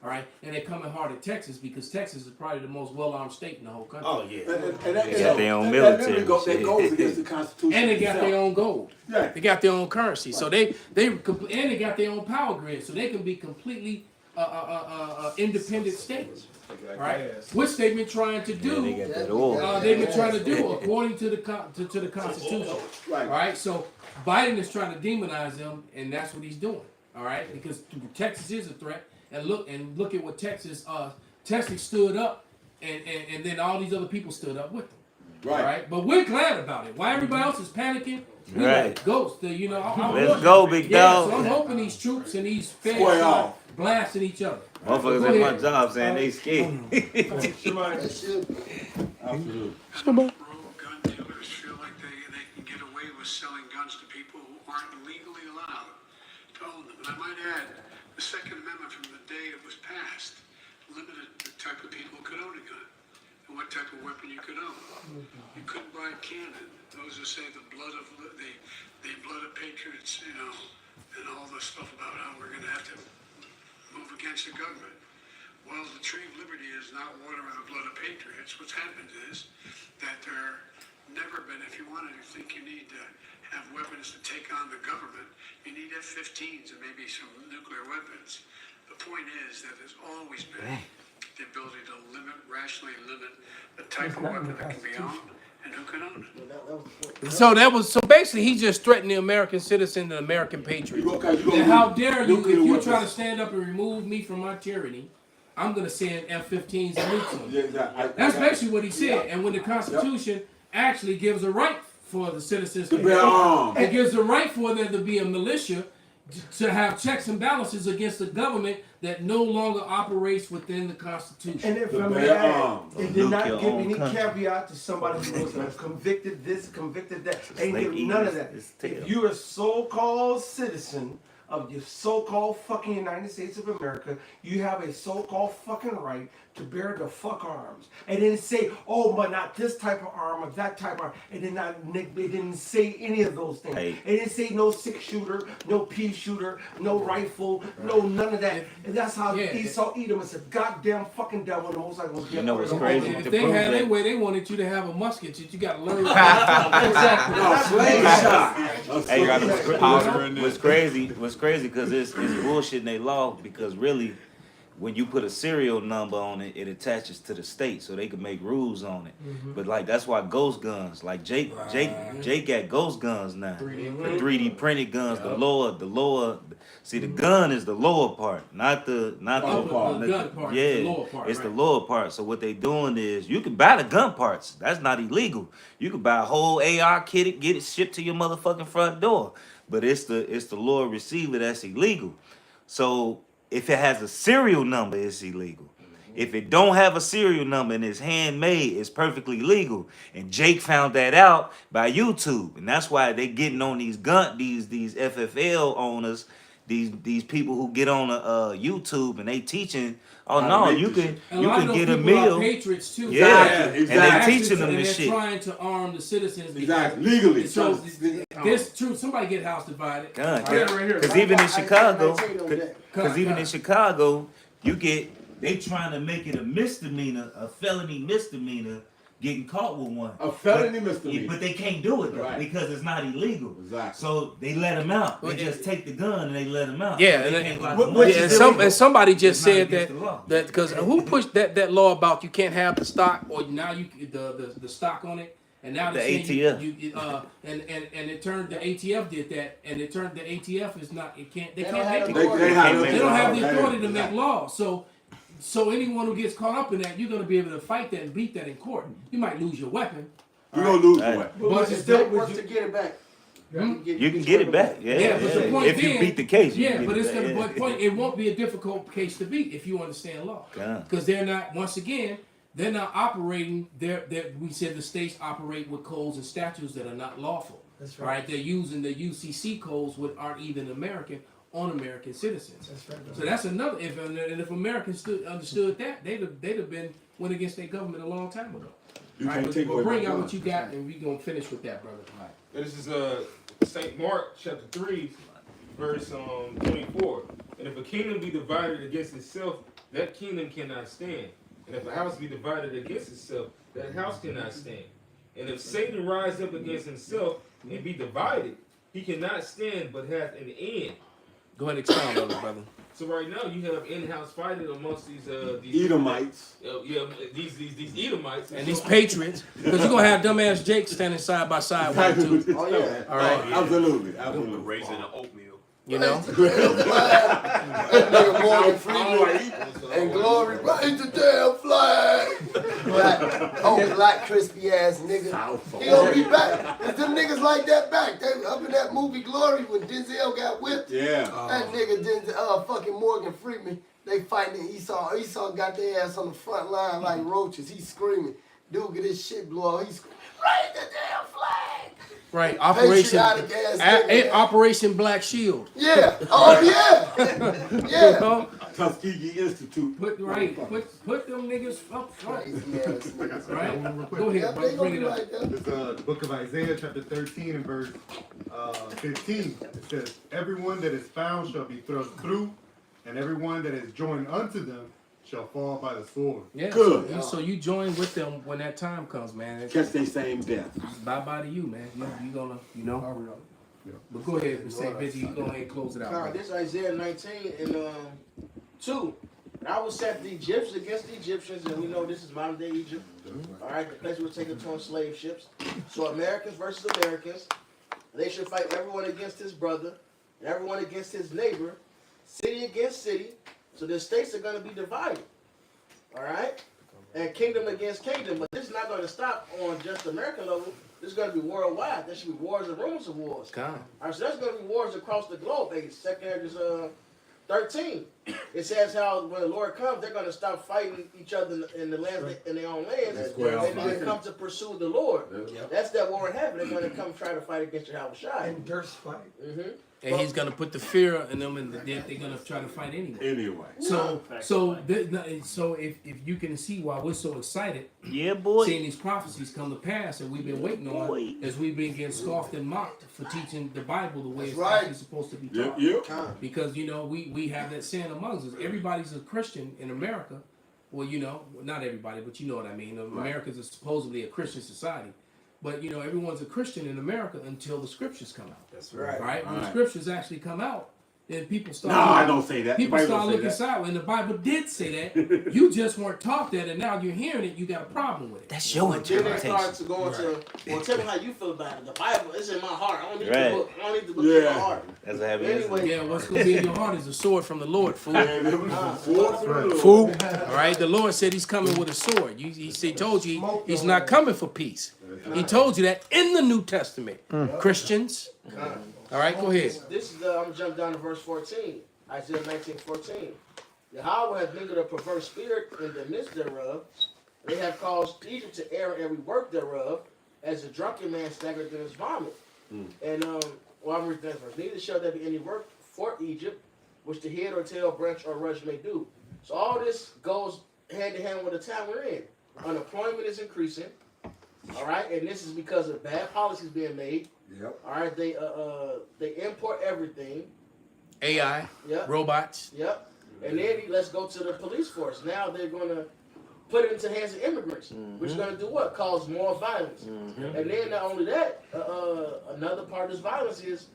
All right, and they're coming hard at Texas because Texas is probably the most well-armed state in the whole country. Oh yeah. And that, They got their own that military. goes against the Constitution. And they got itself. their own gold. Right. They got their own currency, so and they got their own power grid, so they can be completely independent states. Right? Which they've been trying to do. They got that oil. They've been trying to do according to the Constitution. Right. All right. So Biden is trying to demonize them, and that's what he's doing. All right, because Texas is a threat, and look at what Texas stood up, and then all these other people stood up with them. Right. All right, but we're glad about it. Why everybody else is panicking? We Right. like ghosts. You know, Let's go, big dog. So I'm hoping these troops and these feds Square start off. blasting each other. Motherfuckers Go at my ahead. job saying they scared. Shimon. That should Absolutely. Gun dealers feel like they can get away with selling guns to people who aren't legally allowed to own them. And I might add, the Second Amendment from the day it was passed limited the type of people who could own a gun and what type of weapon you could own. You couldn't buy a cannon. Those who say the blood of patriots, you know, and all this stuff about how we're going to have to move against the government. Well, the tree of liberty is not water with the blood of patriots. What's happened is that there never been, if you wanted to think you need to have weapons to take on the government, you need F-15s and maybe some nuclear weapons. The point is that there's always been the ability to rationally limit the type of weapon that can be owned and who can own it. So basically he's just threatening the American citizen and the American patriot. And how dare you, if you try to stand up and remove me from my tyranny, I'm going to send F-15s and nukes on you. That's basically what he said. And when the Constitution actually gives a right for the citizens to bear arms, it gives a right for there to be a militia to have checks and balances against the government that no longer operates within the Constitution. And if I The may bare add, arms. it did not Nuke your give own any country. caveat to somebody who was convicted this, convicted that. Ain't like give none of that. eating his tail. If you're a so-called citizen of your so-called fucking United States of America, you have a so-called fucking right to bear the fuck arms. And didn't say, oh, but not this type of arm or that type of arm. It didn't say any of those things. Hey. It didn't say no 6-shooter, no pea shooter, no rifle, no none of that. And that's how Yeah. Esau Edom is a goddamn fucking devil. The Most High was You know what's crazy? If To they prove had their that- way, they wanted you to have a musket. You got to learn. Hey, what's crazy? What's crazy? Because it's bullshit in their law. Because really, when you put a serial number on it, it attaches to the state, so they can make rules on it. But like that's why ghost guns, like Jake got ghost guns now. The 3D printed guns, the lower. See, the gun is the lower part, not the The gun part, Yeah, the lower part, it's right. the lower part. So what they doing is you can buy the gun parts. That's not illegal. You can buy a whole AR kit, get it shipped to your motherfucking front door. but it's the Lord receiver that's illegal. So if it has a serial number, it's illegal. If it don't have a serial number and it's handmade, it's perfectly legal. And Jake found that out by YouTube, and that's why they getting on these these FFL owners, these people who get on YouTube and they teaching. Oh How no, to make you this can shit. And a you lot can of those get a people are meal. patriots too. Yeah, Exactly. and they Actually, teaching them and this they're shit. trying to arm the citizens. Exactly. because- Legally. So So, this true. Somebody get house divided. God, Yeah, right here. because even in Chicago, Isaiah 19 on that. because even in Chicago, they trying to make it a misdemeanor, a felony misdemeanor, getting caught with one. a felony Yeah, misdemeanor. but they can't do it though, Right. because it's not illegal. Exactly. So they let him out. They Well, just take the gun and they let him out. Yeah, So they and can't it- lock Which him is up. Yeah, and illegal. somebody just It's not said against the law. that because who pushed that law about you can't have the stock or now you the stock on it, and now The they're saying ATF. you and it turned the ATF did that, and it turned the ATF is not it can't they They can't don't have make the it. They authority. They don't have the That authority is- to make laws. So anyone who gets caught up in that, you're gonna be able to fight that and beat that in court. You might lose your weapon. You're gonna lose Right. the way. But It's it's still still work to get it back. You can get it back. Yeah, Yeah, but the point if you being- beat the case. you Yeah, can but get it's it gonna. back. But point, it won't be a difficult case to beat if you understand law, God. because they're not. Once again, they're not operating. We said the states operate with codes and statutes that are not lawful. That's Right? They're using the UCC codes, which aren't even American on American citizens. That's right. So that's another. If Americans understood that, they'd have been went against their government a long time ago. You Right, can't but take away bring my out gun. what you got, and we gonna finish with that, brother. And this is St. Mark chapter 3, verse 24. And if a kingdom be divided against itself, that kingdom cannot stand. And if a house be divided against itself, that house cannot stand. And if Satan rise up against himself and be divided, he cannot stand but hath an end. Go ahead and expound on it, brother. So right now you have in-house fighting amongst these Edomites. these Edomites And these patriots, because you're gonna have dumbass Jake standing side by side with you too. Oh yeah. All right. Absolutely. Absolutely. Raising the oatmeal. You know. That nigga Morgan Freeman and Glory, raise the damn flag. Black crispy ass nigga. He gonna be back. There's them niggas like that back. They up in that movie Glory when Denzel got whipped. Yeah. That nigga fucking Morgan Freeman. They fighting Esau. Esau got their ass on the front line like roaches. He's screaming. Dude, get his shit blow out. He's screaming, raise the damn flag. Right. Operation Patriotic ass nigga. Operation Black Shield. Yeah. Oh yeah. Yeah. You know? Tuskegee Institute. Put them niggas up front. Crazy ass niggas. Right? Go ahead, Yep, brother. they gonna Bring be it up. like that. It's the book of Isaiah, chapter 13, and verse 15. It says, everyone that is found shall be thrust through, and everyone that is joined unto them shall fall by the sword. Yeah. Good. So you join with them when that time comes, man. It's Catch they same death. bye bye to you, man. You gonna, you know. But go ahead, Mr. St. Busy. You go ahead and close it out. Nah, brother. this Isaiah 19 and 2. And I will set the Egyptians against the Egyptians, and we know this is modern day Egypt. All right, the place was taken on slave ships. So Americans versus Americans, they should fight everyone against his brother, and everyone against his neighbor, city against city. So the states are going to be divided. All right, and kingdom against kingdom. But this is not going to stop on just the American level. This is going to be worldwide. There should be wars and rumors of wars. Come. All right, so there's going to be wars across the globe. Hey, 2 Corinthians 13. It says how when the Lord comes, they're going to stop fighting each other in the lands, in their own lands. That's And where they're I'm going to fighting. come to pursue the Lord. Yep. That's that war in heaven. They're going to come try to fight against Yahweh Shai. And Durst fight. Mm-hmm. And he's gonna put the fear in them, and they're gonna try to fight anyway. Anyway. So if you can see why we're so excited, Yeah, boy. seeing these prophecies come to pass, and we've been waiting on, as we've been getting scoffed and mocked for teaching the Bible the way That's it's right. actually supposed to be Yep, taught. yep. Because we have that saying amongst us. Everybody's a Christian in America. Well, not everybody, but you know what I mean. America's supposedly a Christian society. But everyone's a Christian in America until the scriptures come out. That's right. Right? When the Right. scriptures actually come out, then people start. No, I don't say that. People The Bible start don't say looking that. sideways. And the Bible did say that. You just weren't taught that, and now you're hearing it. You got a problem with it. That's your Then they interpretation. start to go into, well, tell me how you feel about it. The Bible is in my heart. I don't need Right. the book. I don't need the book in my Yeah. heart. That's what happened. Anyway, Yeah, what's gonna be in your heart is a sword from the Lord, fool. Fool. Fool. All right. The Lord said He's coming with a sword. He told you He's not coming for peace. He told you that in the New Testament. Christians. All right, go ahead. This is I'm gonna jump down to verse 14. Isaiah 19:14. Yahweh hath mingled a perverse spirit in the midst thereof. They have caused Egypt to err in every work thereof, as a drunken man staggered in his vomit. And well, I'm reading that verse. Neither shall there be any work for Egypt, which the head or tail, branch or rush may do. So all this goes hand in hand with the time we're in. Unemployment is increasing. All right, and this is because of bad policies being made. Yep. All right, they import everything. AI, Yep. robots. Yep. And then let's go to the police force. Now they're going to put it into the hands of immigrants, which is going to do what? Cause more violence. And then not only that, another part of this violence is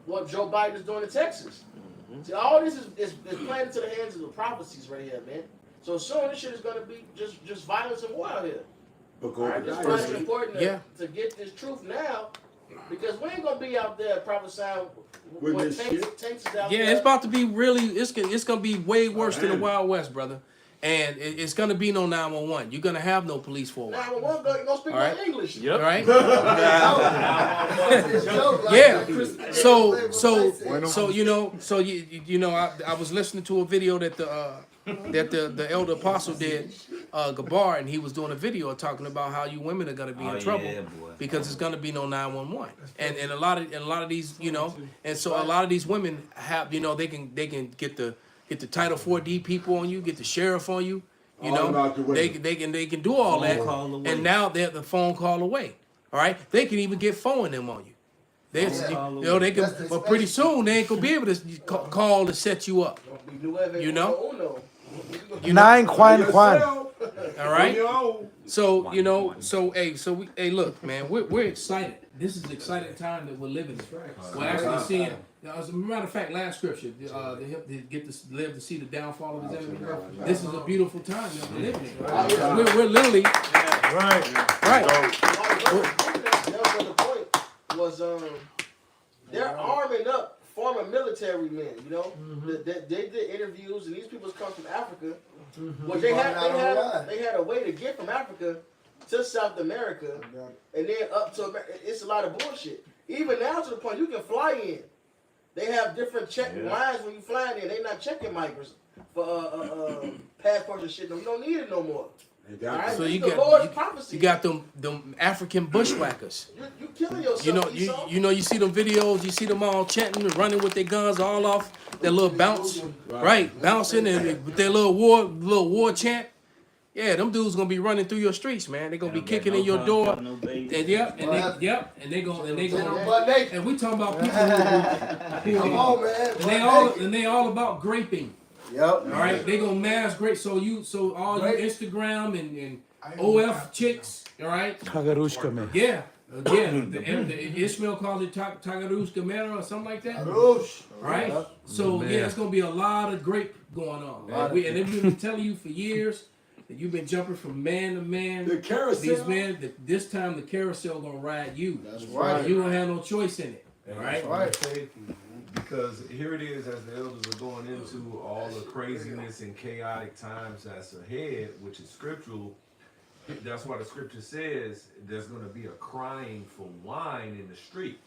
what Joe Biden is doing in Texas. See, all this is playing into the hands of the prophecies right here, man. So soon this shit is going to be just violence and war out here. But All right, that's why it's important to get this truth now, because we ain't going to be out there prophesying With when this tanks is out Yeah, there. it's about to be really. It's gonna be way worse than the Wild West, brother. And it's gonna be no 911. You're gonna have no police for a while. 911 going to speak All right. no English. All right. Yeah. Yeah. So you know I was listening to a video that the elder apostle did, Gabar, and he was doing a video talking about how you women are gonna be in trouble because it's gonna be no 911. And a lot of these, and so a lot of these women have, they can get the Title 4D people on you, get the sheriff on you. They can do all that, and now they're the phone call away. All right, they can even get phone them on you. They can, but pretty soon they ain't gonna be able to call to set you up. You know. 911. All right. So look, man, we're excited. This is an exciting time that we're living in. We're actually seeing. As a matter of fact, last scripture, they get to live to see the downfall of his enemy. This is a beautiful time that we're living in. We're literally right. That was the point. Was they're arming up former military men. They did interviews, and these people come from Africa. Well, they had a way to get from Africa to South America, and then up to America. It's a lot of bullshit. Even now, to the point you can fly in. They have different check lines when you fly in. They're not checking migrants for passports and shit. No, you don't need it no more. Right? So you got them African bushwhackers. You killing yourself. You see them videos. You see them all chanting and running with their guns all off their little bounce, right? Bouncing and with their little war chant. Yeah, them dudes gonna be running through your streets, man. They gonna be kicking in your door, and they and we talking about people. Come on, man. And they all about graping. Yep. All right, they gonna mass grape. So all you Instagram and OF chicks, all right. Tagarushka, man. Yeah. The Ishmael calls it Tagarushka Mera or something like that. Right? So it's gonna be a lot of grape going on. And they've been telling you for years that you've been jumping from man to man. The carousel. These men, this time the carousel gonna ride you. That's right. You don't have no choice in it. All right. That's right. Because here it is, as the elders are going into all the craziness and chaotic times that's ahead, which is scriptural. That's why the scripture says there's going to be a crying for wine in the street.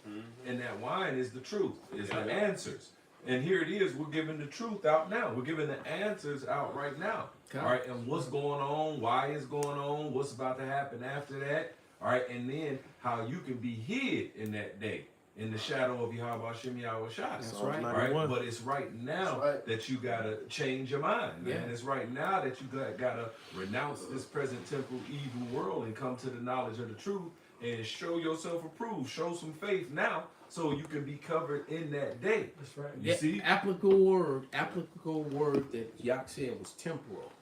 And that wine is the truth, is the answers. And here it is, we're giving the truth out now. We're giving the answers out right now. Okay. All right, and what's going on, why it's going on, what's about to happen after that. All right, and then how you can be hid in that day, in the shadow of Yahweh Hashem Yahweh Shai. That's right. Right? But it's right now that you got to change your mind, man. It's right now that you got to renounce this present temporal evil world and come to the knowledge of the truth and show yourself approved. Show some faith now so you can be covered in that day. That's right. You see? Applicable word that Yak said was temporal.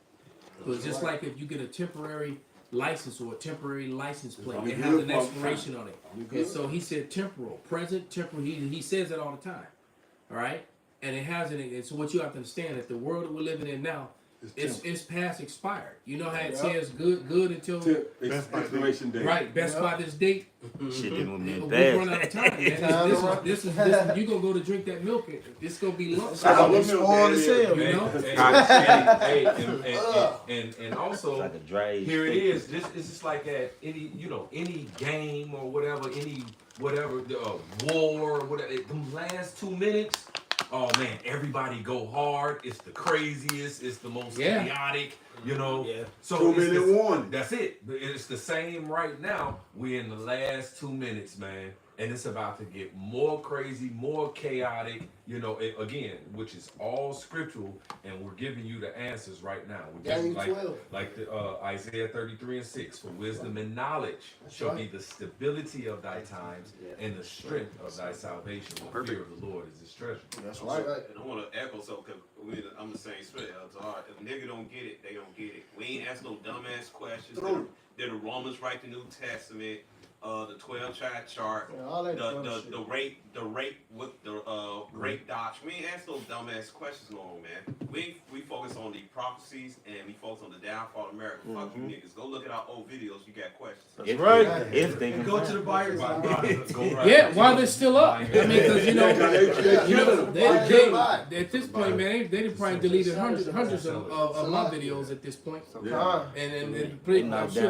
Because just like if you get a temporary license or a temporary license plate, it has an expiration on it. And so he said temporal, present, temporal. He says it all the time. All right? And it has an, and so what you have to understand that the world that we're living in now it's past expired. You know how it says good until Till expiration date. right, best by this date. Shit didn't We mean run bad. out of time, man. This is you gonna go to drink that milk. This gonna be lunch. Spoiled as hell. You know? And also, Like a dry here it is. This is just like at any game or whatever, war or whatever. Them last 2 minutes, oh man, everybody go hard. It's the craziest. It's the most chaotic. So 2 minute warning. That's it. But it's the same right now. We're in the last 2 minutes, man. And it's about to get more crazy, more chaotic, again, which is all scriptural, and we're giving you the answers right now. We're giving, like the Isaiah 33:6, for wisdom and knowledge shall be the stability of thy times and the strength of thy salvation. The fear of the Lord is his treasure. That's right. And I want to echo something because I'm the same spell. If a nigga don't get it, they don't get it. We ain't ask no dumbass questions. Did the Romans write the New Testament? The 12 chart, the rape with the rape doctrine. We ain't ask those dumbass questions no more, man. We focus on the prophecies and we focus on the downfall of America. Fuck you niggas. Go look at our old videos. You got questions. That's right. If they can Go to the buyers. Yeah, while they're still up. I mean, because they at this point, man, they probably deleted hundreds of my videos at this point. And I'm sure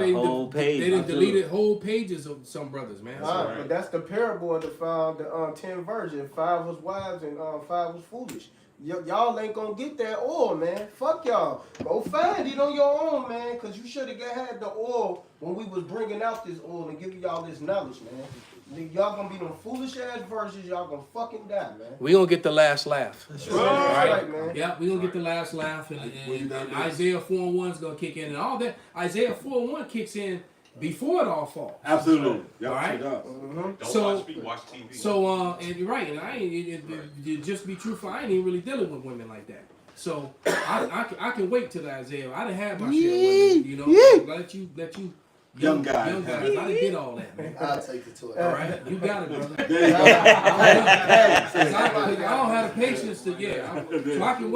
they didn't deleted whole pages of some brothers, man. But that's the parable of the 10 virgins. 5 was wise and 5 was foolish. Y'all ain't gonna get that oil, man. Fuck y'all. Go find it on your own, man. Cause you should have had the oil when we was bringing out this oil and giving y'all this knowledge, man. Y'all gonna be them foolish ass virgins. Y'all gonna fucking die, man. We gonna get the last laugh. That's right, man. Yeah, we gonna get the last laugh, and Isaiah 4:1 is gonna kick in, and all that. Isaiah 4:1 kicks in before it all falls. Absolutely. Yep, all right. Don't watch TV. So, and you're right, and I ain't just be truthful. I ain't even really dealing with women like that. So I can wait till the Isaiah. I done had my share of women, let you. Young guys. I didn't get all that, man. I'll take it to it. All right, you got it, brother. I don't have the patience to, so I can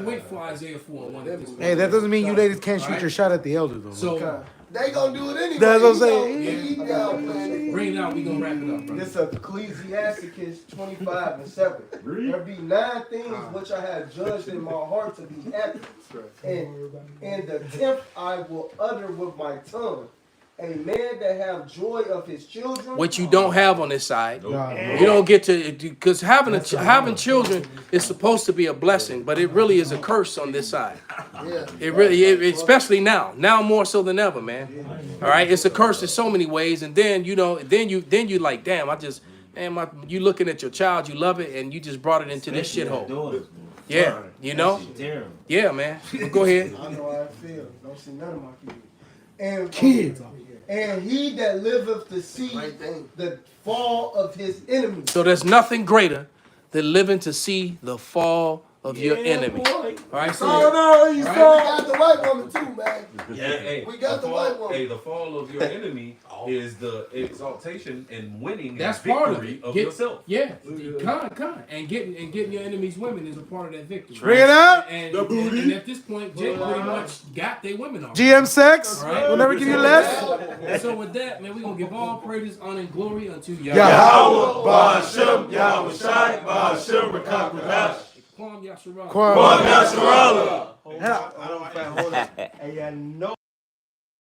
wait for Isaiah 4:1 at this point. Hey, that doesn't mean you ladies can't shoot your shot at the elder, though. So they gonna do it anyway. That's what I'm saying. bring it out. We gonna wrap it up, brother. This Ecclesiasticus 25:7. There be 9 things which I have judged in my heart to be happy, and the 10th I will utter with my tongue. A man that have joy of his children, Which you don't have on this side. You don't get to, because having children is supposed to be a blessing, but it really is a curse on this side. Yeah. It really, especially now more so than ever, man. All right, it's a curse in so many ways, and then you like, damn, you looking at your child, you love it, and you just brought it into this shithole. Yeah, yeah, man. Go ahead. I know how I feel. Don't see none of my kids. And he that liveth to see the fall of his enemies. So there's nothing greater than living to see the fall of your enemy. All right, so we got the white woman too, man. We got the white woman. Hey, the fall of your enemy is the exaltation and winning that's and part of victory it. of yourself. Yeah, con. And getting your enemy's women is a part of that victory. Bring it up. And at this point, Jake pretty much got their women off. GM sex. Right? We'll never give you less. And so with that, man, we're gonna give all praises, honor, and glory unto Yahweh. Yahweh, Ba'ashem, Yahweh Shai, Ba'ashem, Rakakwadash. Kwam Yasharallah. Kwam Yasharallah. Hold on, fam, hold on. And you know